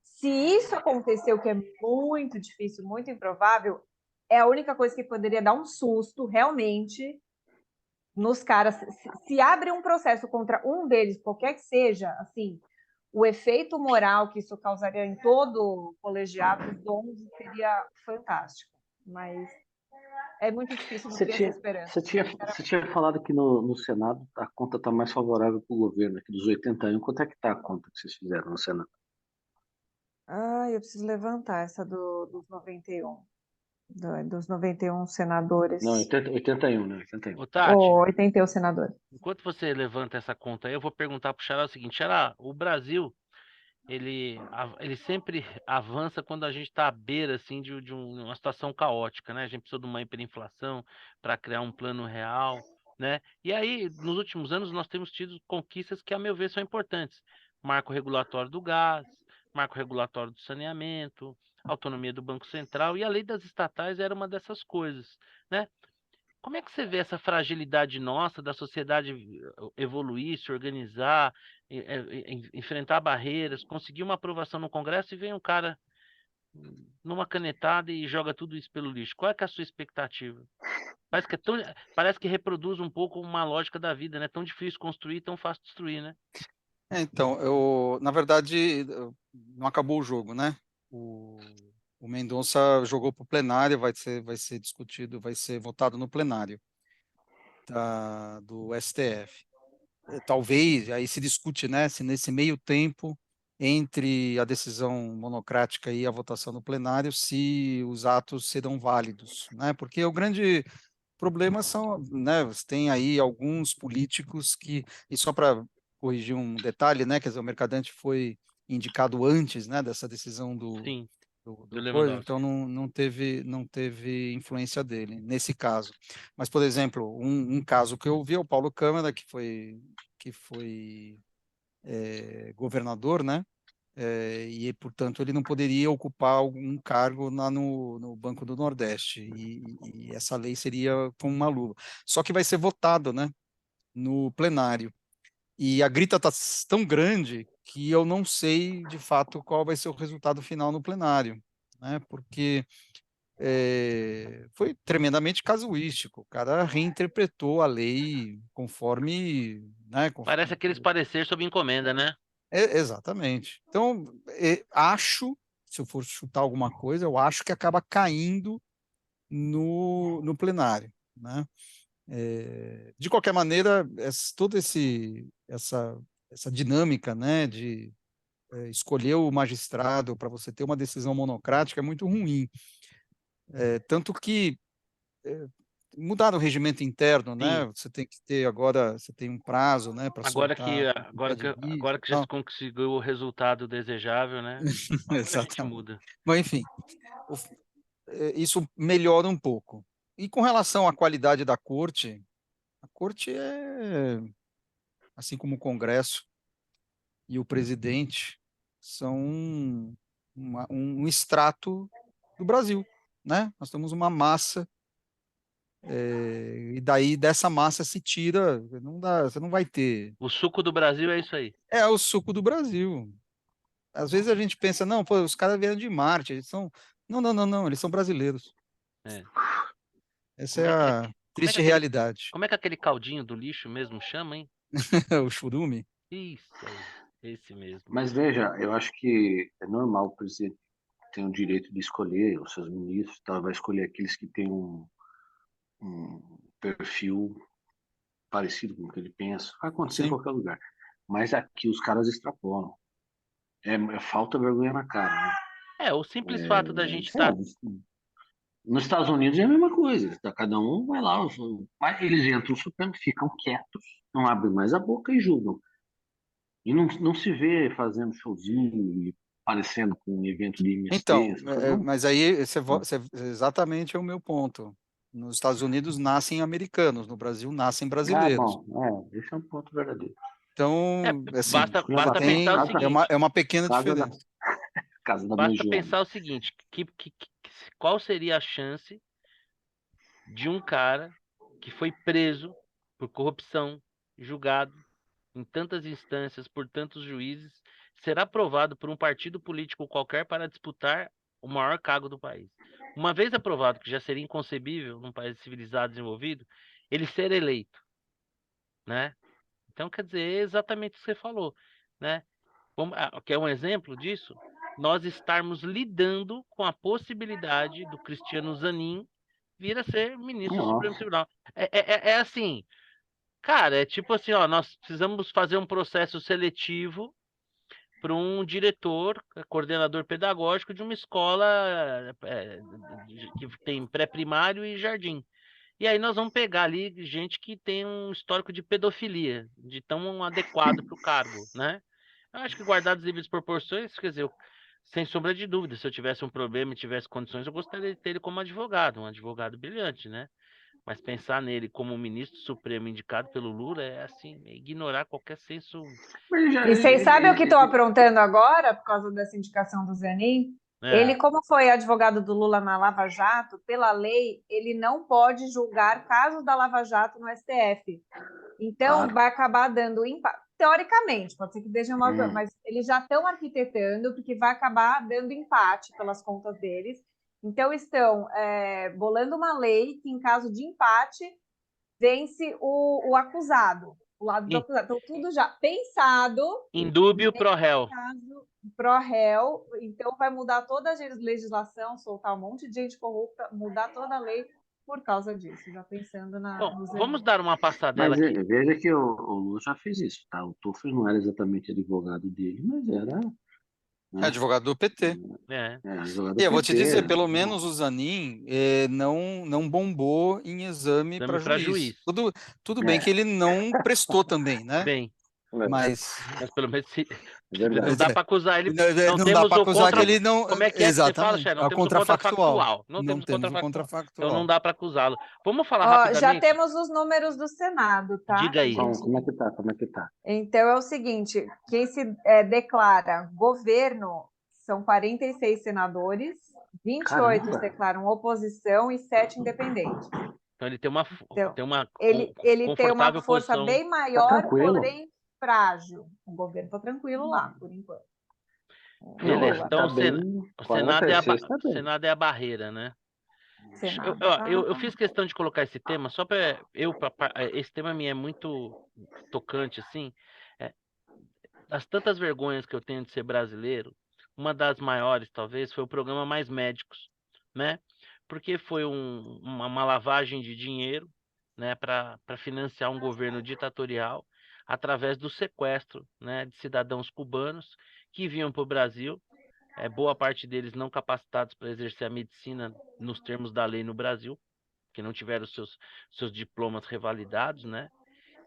Se isso acontecer, o que é muito difícil, muito improvável, é a única coisa que poderia dar um susto, realmente, nos caras. Se abre um processo contra um deles, qualquer que seja, assim, o efeito moral que isso causaria em todo o colegiado dos 11 seria fantástico. Mas é muito difícil Você nutrir essa tinha, esperança. você tinha falado que no Senado a conta está mais favorável para o governo, aqui dos 81. Quanto é que está a conta que vocês fizeram no Senado? Eu preciso levantar essa dos 91. Dos 91 senadores. Não, 81, né? 81. Ô, Tati, Ou 81 senadores. enquanto você levanta essa conta aí, eu vou perguntar pro Xará o seguinte, Xará, o Brasil, ele sempre avança quando a gente está à beira assim de uma situação caótica, né? A gente precisou de uma hiperinflação para criar um plano real, né? E aí, nos últimos anos, nós temos tido conquistas que, a meu ver, são importantes. Marco regulatório do gás, marco regulatório do saneamento, autonomia do Banco Central e a lei das estatais era uma dessas coisas, né? Como é que você vê essa fragilidade nossa da sociedade evoluir, se organizar, enfrentar barreiras, conseguir uma aprovação no Congresso e vem um cara numa canetada e joga tudo isso pelo lixo? Qual é que é a sua expectativa? Parece que reproduz um pouco uma lógica da vida, né? Tão difícil construir, tão fácil destruir, né? Então, na verdade, não acabou o jogo, né? O Mendonça jogou para o plenário, vai ser discutido, vai ser votado no plenário do STF. Talvez, aí se discute, né, se nesse meio tempo, entre a decisão monocrática e a votação no plenário, se os atos serão válidos, né? Porque o grande problema são, né, você tem aí alguns políticos e só para corrigir um detalhe, né, quer dizer, o Mercadante foi indicado antes, né, dessa decisão Sim, do do coisa, então Lewandowski. não teve influência dele nesse caso. Mas, por exemplo, um caso que eu vi é o Paulo Câmara, que foi governador, né? E, portanto, ele não poderia ocupar algum cargo lá no Banco do Nordeste, e essa lei seria como uma luva. Só que vai ser votado, né, no plenário. E a grita está tão grande que eu não sei, de fato, qual vai ser o resultado final no plenário, né, porque foi tremendamente casuístico. O cara reinterpretou a lei conforme, né, Parece aqueles parecer sob encomenda, né? exatamente. Então, acho, se eu for chutar alguma coisa, eu acho que acaba caindo no plenário, né? De qualquer maneira, toda essa dinâmica, né, de escolher o magistrado para você ter uma decisão monocrática é muito ruim. Tanto que mudaram o regimento interno, né? Sim. Você tem que ter agora, você tem um prazo, né, para Agora soltar quantidade de agora vídeo e que já se tal. conseguiu o resultado desejável, né? A gente Exatamente. muda. Mas, enfim, o- isso melhora um pouco. E com relação à qualidade da corte, a corte é, assim como o Congresso e o presidente, são um extrato do Brasil, né? Nós temos uma massa, e daí dessa massa se tira, não dá, você não vai ter. O suco do Brasil é isso aí. É o suco do Brasil. Às vezes a gente pensa, não, pô, os caras vieram de Marte, eles são. Não, não, não, não, eles são brasileiros. É. Essa Como é é que, a como é que triste aquele, realidade. como é que aquele caldinho do lixo mesmo chama, hein? O churume. Isso aí, esse mesmo. Mas veja, eu acho que é normal o presidente tem o direito de escolher os seus ministros, tá? Vai escolher aqueles que têm um perfil parecido com o que ele pensa. Vai acontecer em Sim. qualquer lugar. Mas aqui os caras extrapolam. É falta vergonha na cara, né? É, o simples fato da gente É, estar. nos Estados Unidos é a mesma coisa. Tá? Cada um vai lá, eles entram no Supremo, ficam quietos, não abrem mais a boca e julgam. E não se vê fazendo showzinho e aparecendo com um evento de Então, MST, essas coisas. Não. mas aí exatamente é o meu ponto. Nos Estados Unidos nascem americanos, no Brasil nascem Ah, brasileiros. bom, esse é um ponto verdadeiro. Então, assim, Basta pensar o seguinte. é uma pequena Casa da, diferença. casa da Basta Mangione. pensar o seguinte, qual seria a chance de um cara que foi preso por corrupção, julgado em tantas instâncias por tantos juízes, ser aprovado por um partido político qualquer para disputar o maior cargo do país. Uma vez aprovado, que já seria inconcebível num país civilizado desenvolvido, ele ser eleito, né? Então, quer dizer, é exatamente o que você falou, né? Quer um exemplo disso? Nós estarmos lidando com a possibilidade do Cristiano Zanin vir a ser ministro do Supremo Nossa. Tribunal. É assim, cara, é tipo assim, ó, nós precisamos fazer um processo seletivo para um diretor, coordenador pedagógico de uma escola que tem pré-primário e jardim. E aí nós vamos pegar ali gente que tem um histórico de pedofilia, de tão adequado para o cargo, né? Eu acho que guardadas as devidas proporções, quer dizer, sem sombra de dúvida, se eu tivesse um problema e tivesse condições, eu gostaria de ter ele como advogado, um advogado brilhante, né? Mas pensar nele como ministro supremo indicado pelo Lula é assim, é ignorar qualquer senso. E vocês sabem o que estão aprontando agora por causa dessa indicação do Zanin? Ele, como foi advogado do Lula na Lava Jato, pela lei, ele não pode julgar casos da Lava Jato no STF. Então, Claro. vai acabar dando empate. Teoricamente, pode ser que deixem uma... Mas eles já estão arquitetando, porque vai acabar dando empate pelas contas deles. Então, estão bolando uma lei que, em caso de empate, vence o acusado, o lado do acusado. Então, tudo já pensado. Indúbio pro réu. Caso pro réu, então vai mudar toda a legislação, soltar um monte de gente corrupta, mudar toda a lei por causa disso, já pensando Bom, vamos dar uma passadela Mas aqui. veja que o Lula já fez isso, tá? O Toffoli não era exatamente advogado dele, mas era, É advogado do PT. advogado do E eu vou te PT. dizer, pelo menos o Zanin não bombou em exame para Exame pra juiz. juiz. Tudo bem que ele não prestou também, né? Bem, Mas pelo menos Verdade. não dá para acusar ele. Não não dá temos para o acusar contra. que ele não. Como é que você fala, Exatamente. Xé? É Não o temos o contrafactual. contrafactual. Não temos o temos o contrafactual. Então não contrafactual. dá para acusá-lo. Vamos falar Já rapidamente. temos os números do Senado, tá? Diga aí. Como é que tá? Como é que tá? Então é o seguinte: quem se declara governo são 46 senadores, 28 Caramba. se declaram oposição e 7 independentes. Então ele tem uma Ele tem uma confortável força posição. bem maior, tranquilo. porém frágil. O governo está tranquilo lá, por enquanto. Beleza. Não, Então tá bem, o Senado tá bem. Senado é a barreira, né? Senado, Eu fiz questão de colocar esse tema só para esse tema me é muito tocante assim. Das tantas vergonhas que eu tenho de ser brasileiro, uma das maiores talvez foi o programa Mais Médicos, né? Porque foi uma lavagem de dinheiro, né, para financiar um governo ditatorial através do sequestro, né, de cidadãos cubanos que vinham para o Brasil, boa parte deles não capacitados para exercer a medicina nos termos da lei no Brasil, que não tiveram seus diplomas revalidados, né?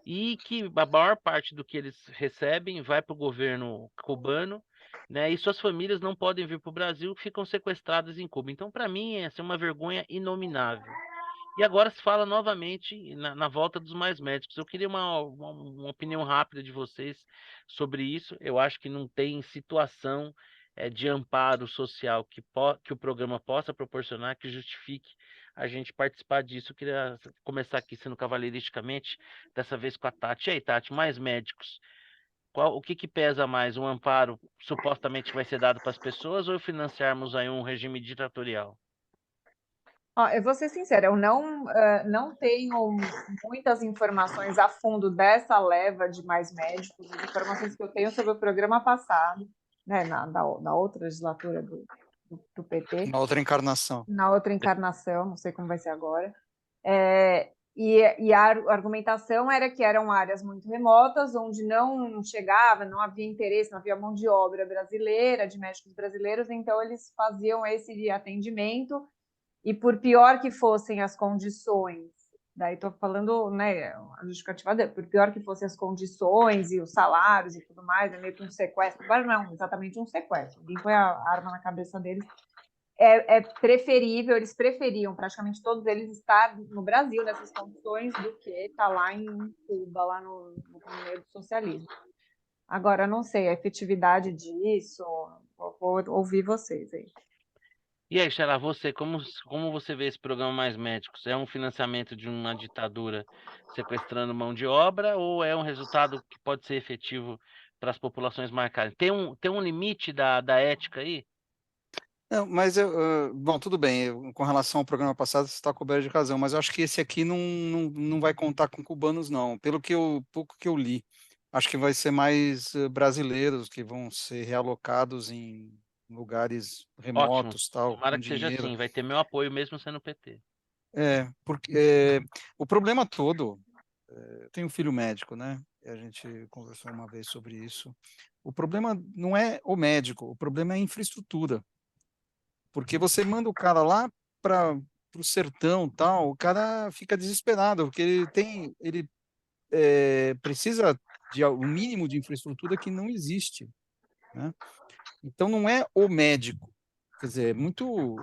E que a maior parte do que eles recebem vai para o governo cubano, né? E suas famílias não podem vir para o Brasil, ficam sequestradas em Cuba. Então, para mim, essa é uma vergonha inominável. E agora se fala novamente na volta dos mais médicos. Eu queria uma opinião rápida de vocês sobre isso. Eu acho que não tem situação de amparo social que o programa possa proporcionar que justifique a gente participar disso. Eu queria começar aqui sendo cavalheiristicamente, dessa vez com a Tati. E aí, Tati, mais médicos. O que pesa mais? Um amparo supostamente vai ser dado para as pessoas ou financiarmos aí um regime ditatorial? Eu vou ser sincera, eu não tenho muitas informações a fundo dessa leva de mais médicos. As informações que eu tenho sobre o programa passado, né, na outra legislatura do PT. Na outra encarnação. Na outra encarnação, não sei como vai ser agora. E a argumentação era que eram áreas muito remotas, onde não chegava, não havia interesse, não havia mão de obra brasileira, de médicos brasileiros, então eles faziam esse atendimento. E por pior que fossem as condições, daí estou falando, né, a justificativa dele, por pior que fossem as condições e os salários e tudo mais, é meio que um sequestro, agora não é exatamente um sequestro, alguém põe a arma na cabeça deles, é preferível, eles preferiam, praticamente todos eles, estar no Brasil nessas condições do que estar lá em Cuba, lá no meio do socialismo. Agora, não sei a efetividade disso, vou ouvir vocês aí. E aí, Xará, você, como você vê esse programa Mais Médicos? É um financiamento de uma ditadura sequestrando mão de obra ou é um resultado que pode ser efetivo para as populações marcadas? Tem um limite da ética aí? Não, mas bom, tudo bem. Com relação ao programa passado, você está coberto de razão, mas eu acho que esse aqui não vai contar com cubanos, não. Pelo que pouco que eu li, acho que vai ser mais brasileiros que vão ser realocados em lugares Ótimo. remotos, tal, Tomara com que seja dinheiro. assim. Vai ter meu apoio mesmo sendo PT. Porque o problema todo, eu tenho um filho médico, né? E a gente conversou uma vez sobre isso. O problema não é o médico, o problema é a infraestrutura. Porque você manda o cara lá para o sertão, tal, o cara fica desesperado, porque ele precisa de o mínimo de infraestrutura que não existe, né? Então não é o médico, quer dizer, é muito,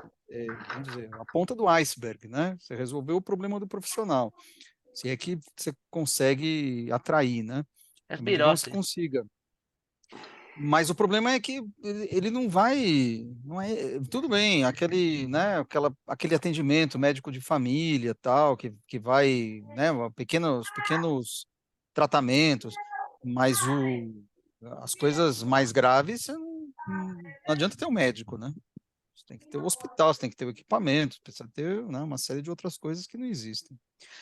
vamos dizer, a ponta do iceberg, né? Você resolveu o problema do profissional, se é que você consegue atrair, né? As É muito bom que você birostas. consiga. Mas o problema é que ele não vai, não é, tudo bem, aquele atendimento médico de família, tal, que vai, né, pequenos tratamentos, mas as coisas mais graves, você não adianta ter um médico, né? Você tem que ter o hospital, você tem que ter o equipamento, precisa ter, né, uma série de outras coisas que não existem.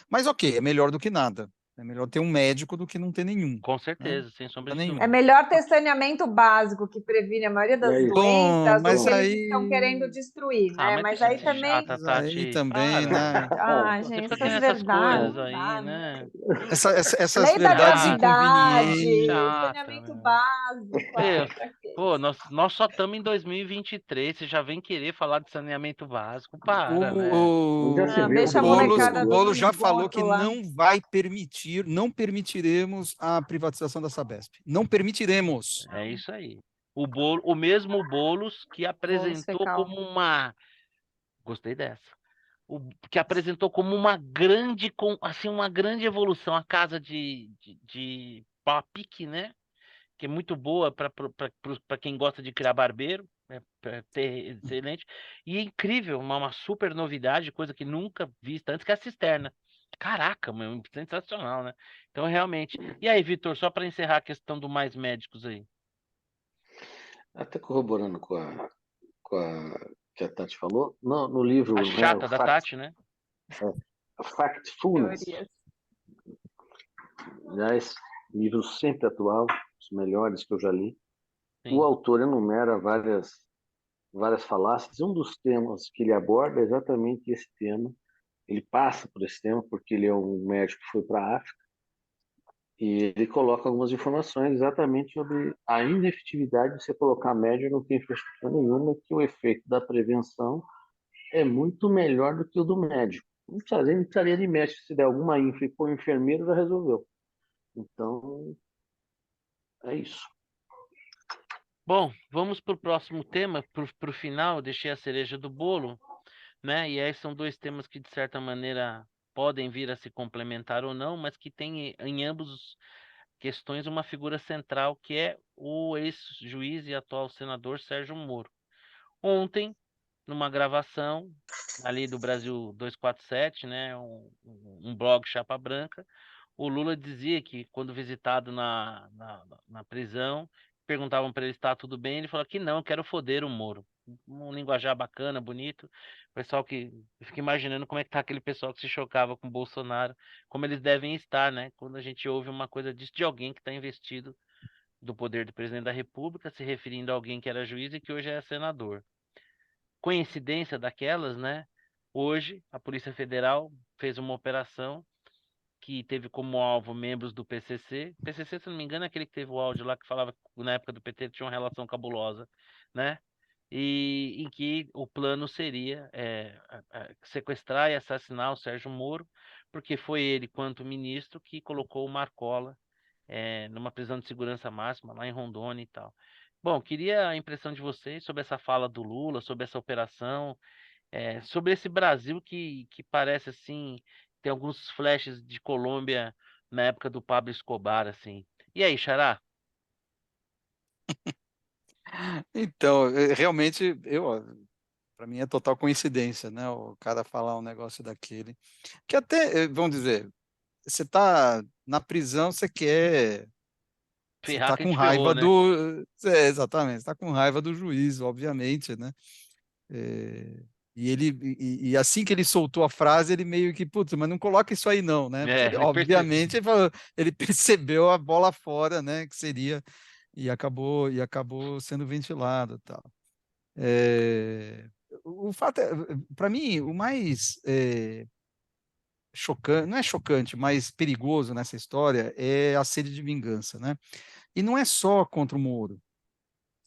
Mas ok, é melhor do que nada. É melhor ter um médico do que não ter nenhum, Com né? certeza, sem sombra de É dúvida. Nenhum. melhor ter saneamento básico, que previne a maioria das É isso. Bom, doenças, do mas que eles estão aí, querendo destruir, Ah, né? mas Mas deixa de aí ser também. chata, mas aí Tati. também, Para. né? Ah, Você gente, fica querendo essas essas verdades. coisas aí, né? Essas Lei da verdades gravidade, inconvenientes. Chata, saneamento meu. básico. Meu, Pra quê? pô, nós só estamos em 2023. Você já vem querer falar de saneamento básico? Para, né? Onde já se Não, viu um deixa a regime de molecada O esgoto? tudo Boulos no já falou que esgoto lá. não permitiremos a privatização da Sabesp. Não permitiremos. É isso aí. O mesmo Boulos que Bolos apresentou fecal. como uma. Gostei dessa. Que apresentou como uma grande, assim, uma grande evolução a casa de pau a pique, né? Que é muito boa para quem gosta de criar barbeiro, né? Excelente. E é incrível, uma super novidade, coisa que nunca vista antes, que é a cisterna. Caraca, meu, sensacional, né? Então, realmente. E aí, Vitor, só para encerrar a questão do Mais Médicos aí. Até corroborando com a que a Tati falou, no livro, A né, chata da Tati, né? Factfulness, Teorias. aliás, livro sempre atual, os melhores que eu já li, o Sim. autor enumera várias falácias. Um dos temas que ele aborda é exatamente esse tema. Ele passa por esse tema porque ele é um médico que foi para a África e ele coloca algumas informações exatamente sobre a inefetividade de você colocar médico não tem infraestrutura nenhuma, que o efeito da prevenção é muito melhor do que o do médico. Não precisaria de médico, se der alguma infra e for enfermeiro, já resolveu. Então, é isso. Bom, vamos para o próximo tema, para o final, deixei a cereja do bolo, né? E aí são dois temas que, de certa maneira, podem vir a se complementar ou não, mas que têm em ambos questões uma figura central, que é o ex-juiz e atual senador Sérgio Moro. Ontem, numa gravação ali do Brasil 247, né, um blog Chapa Branca, o Lula dizia que, quando visitado na prisão, perguntavam para ele se está tudo bem, ele falou que não, quero foder o Moro. Um linguajar bacana, bonito. Pessoal que eu fico imaginando como é que tá aquele pessoal que se chocava com o Bolsonaro, como eles devem estar, né? Quando a gente ouve uma coisa disso de alguém que está investido do poder do presidente da República, se referindo a alguém que era juiz e que hoje é senador. Coincidência daquelas, né? Hoje, a Polícia Federal fez uma operação que teve como alvo membros do PCC. PCC, se não me engano, é aquele que teve o áudio lá que falava que na época do PT tinha uma relação cabulosa, né? E em que o plano seria sequestrar e assassinar o Sérgio Moro, porque foi ele, quanto ministro, que colocou o Marcola numa prisão de segurança máxima lá em Rondônia e tal. Bom, queria a impressão de vocês sobre essa fala do Lula, sobre essa operação, sobre esse Brasil que parece assim, tem alguns flashes de Colômbia na época do Pablo Escobar, assim. E aí, Xará? Então, realmente, para mim é total coincidência, né? O cara falar um negócio daquele. Que até, vamos dizer, você está na prisão, você Ferrar está que a com gente ferrou, raiva né? exatamente, está com raiva do juiz, obviamente, né? É, e assim que ele soltou a frase, ele meio que, putz, mas não coloca isso aí não, né? Porque ele, Ele percebeu. obviamente, ele percebeu a bola fora, né? Que seria, e acabou sendo ventilado, e tal. O fato é, para mim, o mais chocante, não é chocante, mas perigoso nessa história é a sede de vingança, né? E não é só contra o Moro.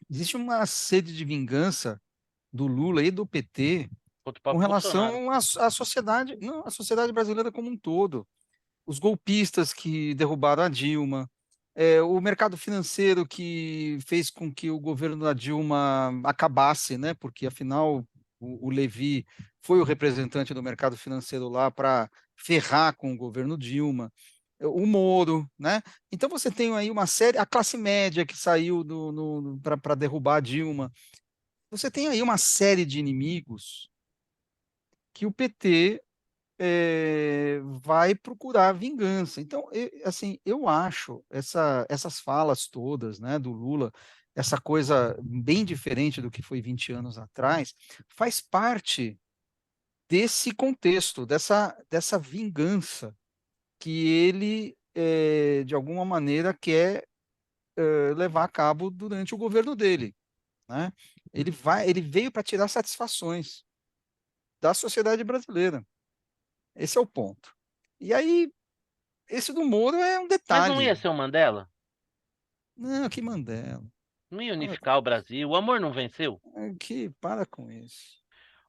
Existe uma sede de vingança do Lula e do PT Contra o com próprio Bolsonaro. relação à sociedade, não, à sociedade brasileira como um todo. Os golpistas que derrubaram a Dilma, o mercado financeiro que fez com que o governo da Dilma acabasse, né? Porque afinal o Levi foi o representante do mercado financeiro lá para ferrar com o governo Dilma. O Moro, né? Então você tem aí uma série, a classe média que saiu para derrubar a Dilma. Você tem aí uma série de inimigos que o PT vai procurar vingança. Então, assim, eu acho essas falas todas, né, do Lula, essa coisa bem diferente do que foi 20 anos atrás, faz parte desse contexto, dessa vingança que ele, de alguma maneira, quer levar a cabo durante o governo dele, né? Ele veio para tirar satisfações da sociedade brasileira. Esse é o ponto. E aí, esse do Moro é um Mas não ia detalhe. ser o Mandela? Não, que Mandela. Não ia Para unificar o Brasil? O amor não venceu? para com isso.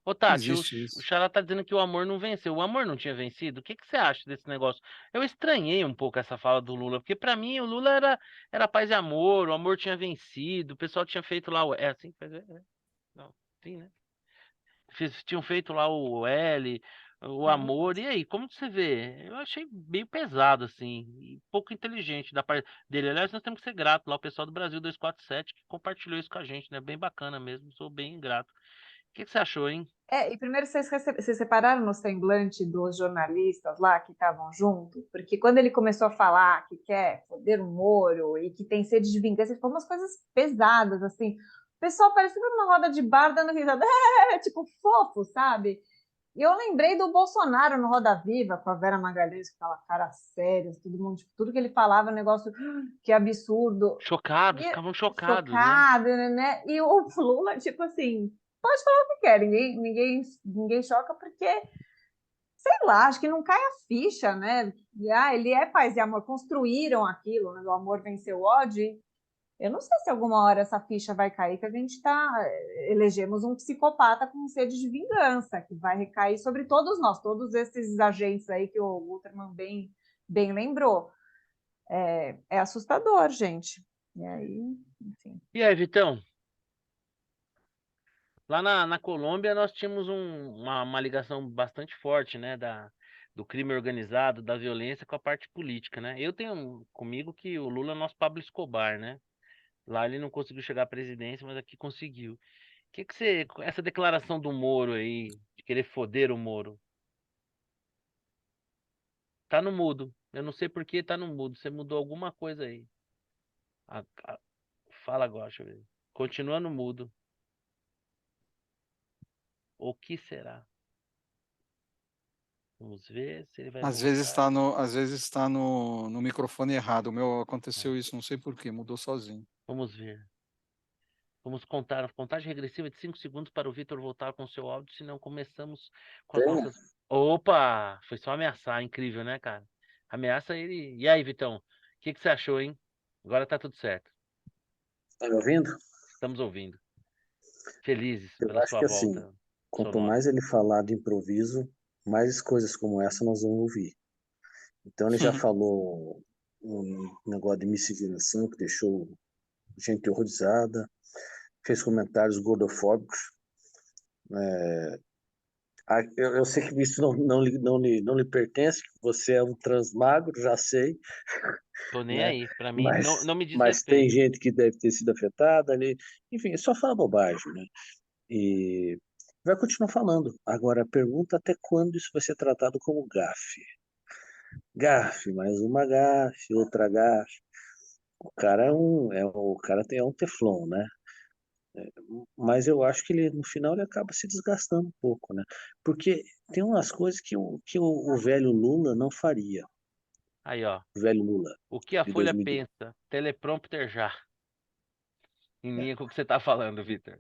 Ô, Não Tati, existe o isso. Xará tá dizendo que o amor não venceu. O amor não tinha vencido? O que que você acha desse negócio? Eu estranhei um pouco essa fala do Lula, porque pra mim o Lula era paz e amor, o amor tinha vencido, o pessoal tinha feito lá o. É assim? Não, sim, né? Tinham feito lá o L, o amor. E aí, como você vê? Eu achei meio pesado, assim, e pouco inteligente da parte dele. Aliás, nós temos que ser grato lá, o pessoal do Brasil 247 que compartilhou isso com a gente, né? Bem bacana mesmo, sou bem grato. O que que você achou, hein? E primeiro vocês separaram no semblante dos jornalistas lá que estavam junto, porque quando ele começou a falar que quer foder o Moro e que tem sede de vingança, ele falou umas coisas pesadas, assim. O pessoal parecia numa roda de bar dando risada, tipo, fofo, sabe? E eu lembrei do Bolsonaro no Roda Viva, com a Vera Magalhães, com aquela cara séria, todo mundo, tipo, tudo que ele falava, um negócio que absurdo. Chocados, E ficavam chocados, né? chocado, né? E o Lula, tipo assim, pode falar o que quer, ninguém choca, porque, sei lá, acho que não cai a ficha, né? Ele é paz e amor, construíram aquilo, né? O amor venceu o ódio. Eu não sei se alguma hora essa ficha vai cair, que a gente elegemos um psicopata com sede de vingança, que vai recair sobre todos nós, todos esses agentes aí que o Guterman bem lembrou. É assustador, gente. E aí, enfim. E aí, Vitão? Lá na Colômbia nós tínhamos uma ligação bastante forte, né, do crime organizado, da violência com a parte política, né? Eu tenho comigo que o Lula é nosso Pablo Escobar, né? Lá ele não conseguiu chegar à presidência, mas aqui conseguiu. Que você, essa declaração do Moro aí, de querer foder o Moro, tá no mudo. Eu não sei por que tá no mudo. Você mudou alguma coisa aí. A- a- Fala agora, deixa eu ver. Continua no mudo. O que será? Vamos ver se ele vai Às vezes voltar. está no microfone errado. O meu É, aconteceu isso, não sei por quê, mudou sozinho. vamos ver. Vamos contar. Contagem regressiva de 5 segundos para o Vitor voltar com seu áudio, senão começamos com as Tenho. nossas. Opa! Foi só ameaçar. Incrível, né, cara? Ameaça ele. E aí, Vitão? O que você achou, hein? Agora tá tudo certo. Tá me ouvindo? Estamos ouvindo. Felizes Eu pela acho sua que assim, volta quanto sonora. mais ele falar de improviso, mais coisas como essa nós vamos ouvir. Então ele já falou um negócio de miscigenação que deixou gente horrorizada. fez comentários gordofóbicos. Eu sei que isso não lhe pertence, que você é um transmagro, já sei, Tô nem né? aí. Pra mim, não me diz Mas tem respeito. gente que deve ter sido afetada ali. Enfim, só fala bobagem, né? E vai continuar falando. Agora, pergunta até quando isso vai ser tratado como gafe. Gafe, mais uma gafe, outra gafe. O cara o cara tem um teflon, né? Mas eu acho que ele, no final, ele acaba se desgastando um pouco, né? Porque tem umas coisas que o velho Lula não faria. Aí, ó. O velho Lula, O que a de Folha 2002. pensa? Teleprompter já. Em linha com o que você tá falando, Vitor.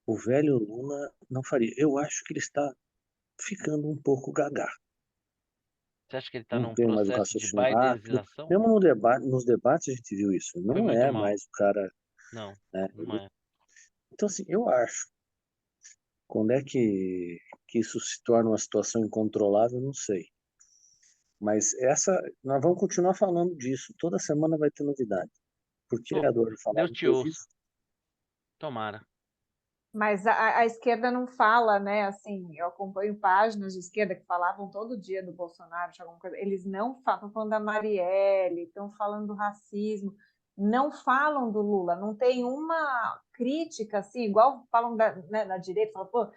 O velho Lula não faria. Eu acho que ele está ficando um pouco gaga. Você acha que ele tá Não num tem mais o processo de raciocínio rápido. bidenização? Mesmo nos debates a gente viu isso. Foi Não muito é mal. mais o cara, Não, né? não é. Então, assim, eu acho. Quando é que isso se torna uma situação incontrolável, não sei. Mas nós vamos continuar falando disso. Toda semana vai ter novidade. Porque Ô, a dor de falar Deus do te que eu vi. ouça. Tomara. Mas a esquerda não fala, né? Assim, eu acompanho páginas de esquerda que falavam todo dia do Bolsonaro, de alguma coisa. Eles não falam, estão falando da Marielle, estão falando do racismo, não falam do Lula, não tem uma crítica, assim, igual falam da direita, falam, pô,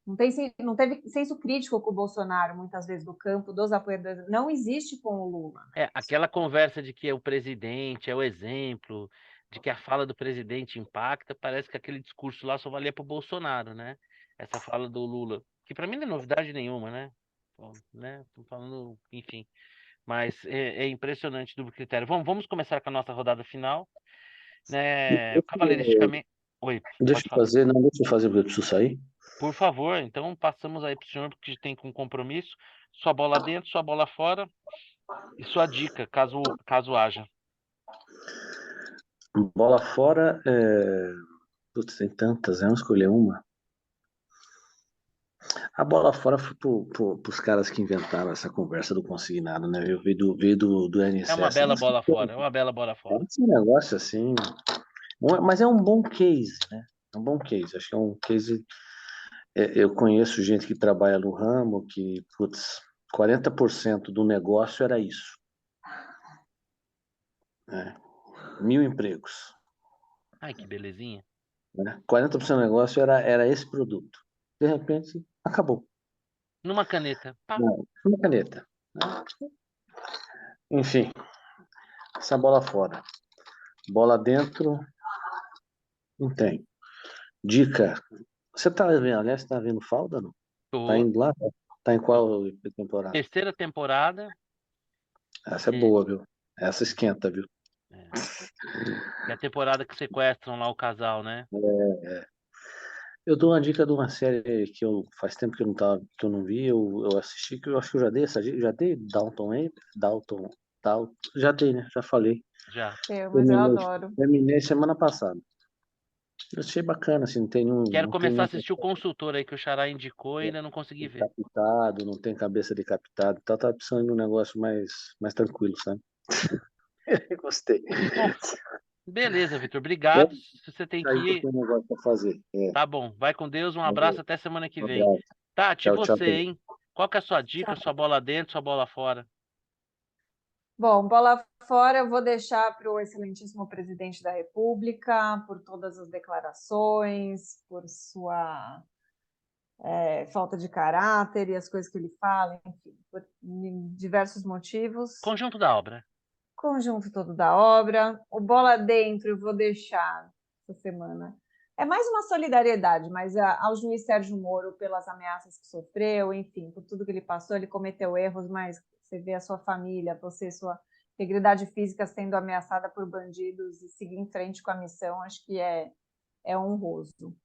não teve senso crítico com o Bolsonaro, muitas vezes, do campo, dos apoiadores. Não existe com o Lula. É, aquela conversa de que é o presidente, é o exemplo, de que a fala do presidente impacta, parece que aquele discurso lá só valia pro Bolsonaro, né? Essa fala do Lula, que pra mim não é novidade nenhuma, né? Bom, né? Tô falando, enfim. Mas é impressionante do critério. Vamos começar com a nossa rodada final, né? Cavaleristicamente. Oi, pode falar. Deixa eu fazer, porque eu preciso sair. Por favor, então passamos aí pro senhor, porque tem com compromisso. Sua bola dentro, sua bola fora e sua dica, caso haja. Bola fora. Putz, tem tantas, vamos escolher uma. A bola fora foi pros caras que inventaram essa conversa do consignado, né? Veio do É uma INSS. bela bola fora, é uma bela bola fora. Esse negócio assim. Mas é um bom case, né? É um bom case. Acho que é um case. Eu conheço gente que trabalha no ramo que, putz, 40% do negócio era isso. Né? 1.000 empregos. Ai, que belezinha. Né? 40% do negócio era esse produto. De repente, acabou. Numa caneta. Pá. Uma caneta. Né? Enfim, essa bola fora. Bola dentro, não tem. Dica. Você tá vendo, aliás, você tá vendo falda, não? Tá Tô. indo lá? Tá em qual temporada? Terceira temporada. Essa é É, boa, viu? Essa esquenta, viu? é. É a temporada que sequestram lá o casal, né? Eu dou uma dica de uma série que faz tempo que eu não vi, eu assisti, que eu acho que eu já dei essa dica, já dei Dalton, já dei, né? Já falei. Já. Mas eu Terminei, adoro. terminei semana passada. Eu achei bacana, assim, Quero não tem começar a muito assistir o Consultor aí que o Xará indicou e ainda não consegui ver. decapitado, não tem cabeça decapitada, então tá precisando de um negócio mais tranquilo, sabe? Gostei. Bom, beleza, Vitor. Obrigado. Bom, Se você tem que aí que eu ir, tenho um negócio pra fazer. tá bom. Vai com Deus. Um abraço. Até semana que Um vem. abraço. Tati, e Tchau, tchau. você, hein? Qual que é a sua dica? Sua bola dentro, sua bola fora? Bom, bola fora eu vou deixar para o excelentíssimo presidente da República, por todas as declarações, por sua falta de caráter e as coisas que ele fala, enfim, por diversos motivos. Conjunto da obra. Conjunto todo da obra. O bola dentro eu vou deixar essa semana. É mais uma solidariedade, mas ao juiz Sérgio Moro pelas ameaças que sofreu, enfim, por tudo que ele passou, ele cometeu erros, mas você vê a sua família, sua integridade física sendo ameaçada por bandidos e seguir em frente com a missão, acho que é honroso.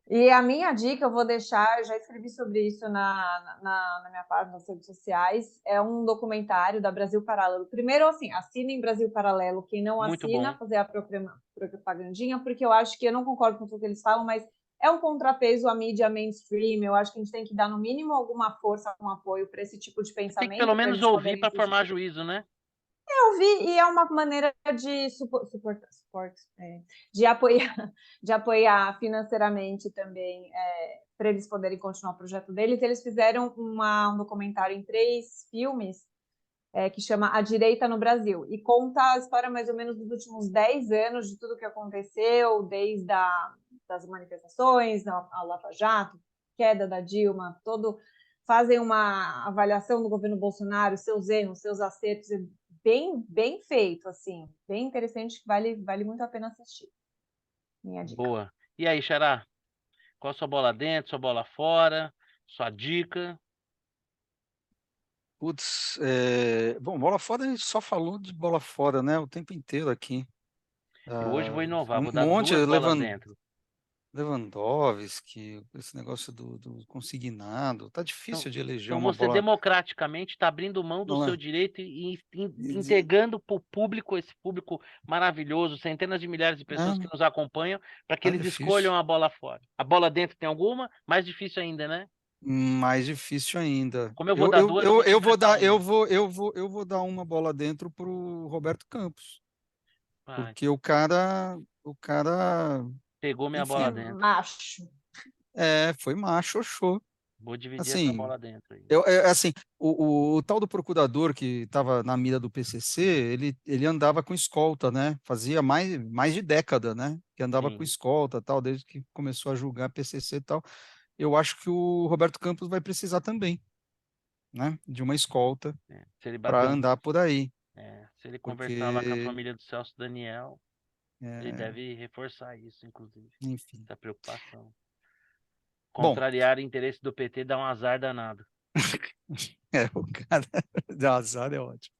E a minha dica, eu vou deixar, eu já escrevi sobre isso na minha página nas redes sociais, é um documentário da Brasil Paralelo. Primeiro, assim, assinem Brasil Paralelo. Quem não Muito assina, bom. fazer a propagandinha, porque eu acho que eu não concordo com tudo que eles falam, mas é um contrapeso à mídia mainstream. Eu acho que a gente tem que dar, no mínimo, alguma força, algum apoio para esse tipo de Tem que pensamento, pelo para menos eles ouvir poderem para existir. formar juízo, né? Eu vi, e é uma maneira de de apoiar, de apoiar financeiramente também, para eles poderem continuar o projeto deles. Eles fizeram um documentário em 3 filmes, que chama A Direita no Brasil, e conta a história mais ou menos dos últimos 10 anos, de tudo que aconteceu, desde das manifestações, a Lava Jato, queda da Dilma, fazem uma avaliação do governo Bolsonaro, seus erros, seus acertos, bem feito, assim, bem interessante, que vale muito a pena assistir. Minha dica. Boa. E aí, Xará? Qual a sua bola dentro, sua bola fora, sua dica? Putz, bom, bola fora, a gente só falou de bola fora, né? O tempo inteiro aqui. Eu hoje vou inovar, Um vou dar monte, 2 bolas dentro. Lewandowski, esse negócio do consignado. Tá Então, difícil de eleger então uma você bola. democraticamente está abrindo mão do Vamos seu lá. direito e E- entregando para o público, esse público maravilhoso, centenas de milhares de pessoas que Não, nos acompanham, para que tá eles difícil. escolham a bola fora. A bola dentro tem alguma? Mais difícil ainda, né? Mais difícil ainda. Como eu vou dar 2, eu vou te emprestar uma. Eu vou dar uma bola dentro pro Roberto Campos, Vai, porque o cara, pegou minha É bola enfim, dentro. macho. foi macho, xoxô. Vou dividir essa Assim, bola dentro aí. assim, o tal do procurador que estava na mira do PCC, ele andava com escolta, né? Fazia mais de década, né? Que andava com Sim. escolta, tal, desde que começou a julgar PCC e tal. Eu acho que o Roberto Campos vai precisar também, né? De uma escolta Se ele para bater andar por aí, se ele conversar lá com a porque, família do Celso Daniel, ele é, deve reforçar isso, inclusive, enfim. essa preocupação. Bom, Contrariar o interesse do PT dá um azar danado. o cara da azar é ótimo.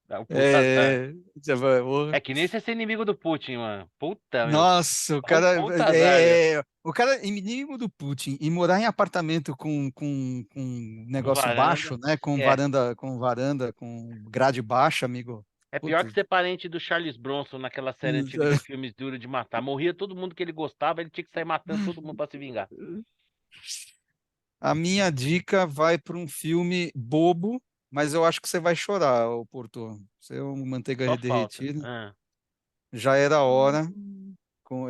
Dá um puta azar. É, já vai, É que nem você ser inimigo do Putin, mano. Puta, meu. nossa, Dá um puta azar, meu. o cara é inimigo do Putin e morar em apartamento com Com negócio varanda. baixo, né? É. Com grade baixa, amigo. É pior Puta. que ser parente do Charles Bronson naquela série antiga de filmes duros de matar. Morria todo mundo que ele gostava, ele tinha que sair matando todo mundo pra se vingar. A minha dica vai para um filme bobo, mas eu acho que você vai chorar, ô Porto. Você é um manteiga Só falta. derretida. Ah. Já era a hora,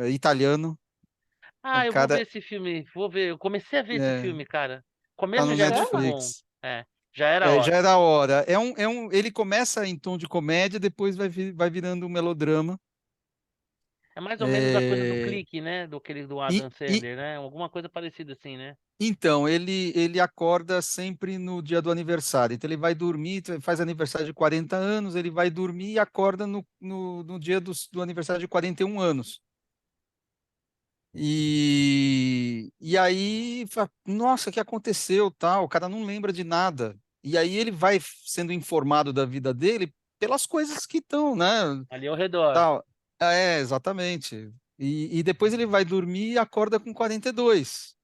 é italiano. O Eu vou ver cara esse filme. Vou ver. Eu comecei a ver esse é, filme, cara. O tá começo no já é muito Chama? bom. Netflix. É. Já era a Já hora. era a hora. Ele começa em tom de comédia, depois vai virando um melodrama. É mais ou menos a coisa do É, clique, né? Do aquele do e, Adam e- Sandler, né? Alguma coisa parecida assim, né? então, ele acorda sempre no dia do aniversário. Então, ele vai dormir, faz aniversário de 40 anos, ele vai dormir e acorda no dia do aniversário de 41 anos. E aí, nossa, o que aconteceu, tal? O cara não lembra de nada. E aí ele vai sendo informado da vida dele pelas coisas que estão, né? Ali ao redor. Tal. Exatamente. E depois ele vai dormir e acorda com 42,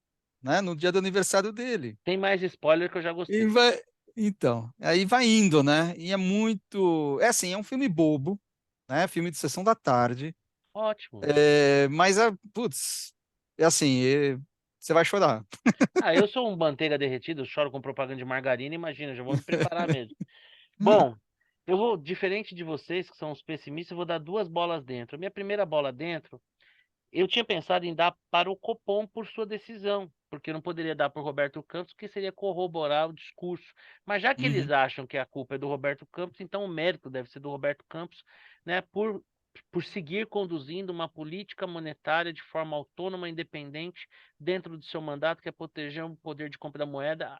né? No dia do aniversário dele. Tem mais spoiler que eu já E gostei. vai, então, aí vai indo, né? E é muito, assim, é um filme bobo, né? Filme de sessão da tarde, Ótimo. mas putz, é assim, você vai chorar. Eu sou um manteiga derretida, eu choro com propaganda de margarina, imagina, já vou me preparar mesmo. Bom, eu vou, diferente de vocês, que são os pessimistas, eu vou dar 2 bolas dentro. A minha primeira bola dentro, eu tinha pensado em dar para o Copom por sua decisão, porque eu não poderia dar para o Roberto Campos, porque seria corroborar o discurso. Mas já que eles Uhum. acham que a culpa é do Roberto Campos, então o mérito deve ser do Roberto Campos, né, por seguir conduzindo uma política monetária de forma autônoma, independente, dentro do seu mandato, que é proteger o poder de compra da moeda,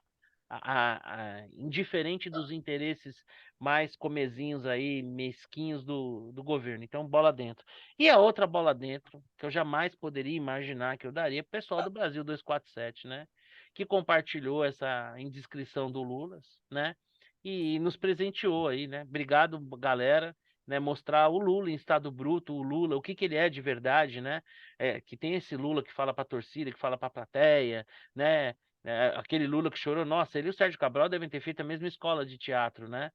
indiferente dos interesses mais comezinhos aí, mesquinhos do governo. Então, bola dentro. E a outra bola dentro, que eu jamais poderia imaginar que eu daria, pro pessoal do Brasil 247, né? Que compartilhou essa indiscrição do Lula, né? E nos presenteou aí, né? Obrigado, galera. Né, mostrar o Lula em estado bruto, o Lula, o que que ele é de verdade, né? Que tem esse Lula que fala para a torcida, que fala para a plateia, né? Aquele Lula que chorou, nossa, ele e o Sérgio Cabral devem ter feito a mesma escola de teatro, né?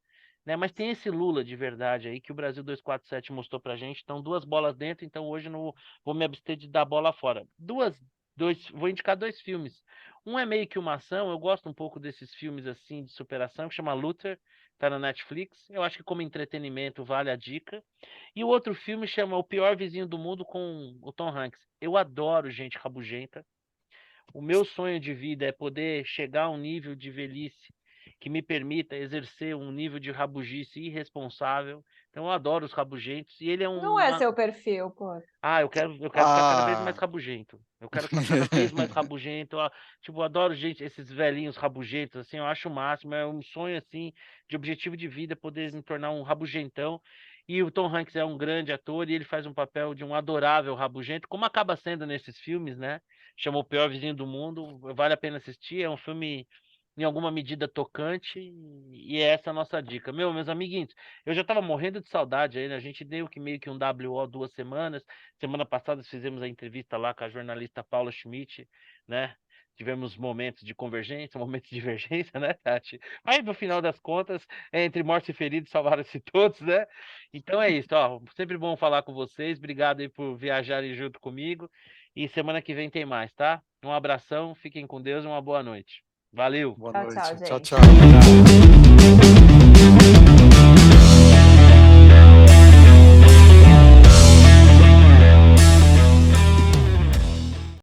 Mas tem esse Lula de verdade aí que o Brasil 247 mostrou pra gente. Então, 2 bolas dentro, então hoje não vou me abster de dar bola fora. Vou indicar 2 filmes. Um é meio que uma ação, eu gosto um pouco desses filmes assim de superação, que chama Luther, tá na Netflix. Eu acho que como entretenimento vale a dica. E o outro filme chama O Pior Vizinho do Mundo com o Tom Hanks. Eu adoro gente rabugenta. O meu sonho de vida é poder chegar a um nível de velhice que me permita exercer um nível de rabugice irresponsável. Então eu adoro os rabugentos. E ele é Não é seu perfil, pô. eu quero ficar cada vez mais Ah, rabugento. Eu quero ficar cada vez mais rabugento. Tipo, eu adoro gente, esses velhinhos rabugentos, assim, eu acho o máximo. É um sonho, assim, de objetivo de vida, poder me tornar um rabugentão. E o Tom Hanks é um grande ator e ele faz um papel de um adorável rabugento, como acaba sendo nesses filmes, né? Chama O Pior Vizinho do Mundo. Vale a pena assistir. É um filme, em alguma medida, tocante. E é essa a nossa dica. Meus amiguinhos, eu já estava morrendo de saudade aí, né? A gente deu que meio que um WO 2 semanas. Semana passada fizemos a entrevista lá com a jornalista Paula Schmidt, né? Tivemos momentos de convergência, momentos de divergência, né, Tati? Aí, no final das contas, entre mortos e feridos, salvaram-se todos, né? Então é isso, ó. Sempre bom falar com vocês. Obrigado aí por viajarem junto comigo. E semana que vem tem mais, tá? Um abração, fiquem com Deus e uma boa noite. Valeu! boa Tchau, tchau, noite. Tchau, gente. tchau.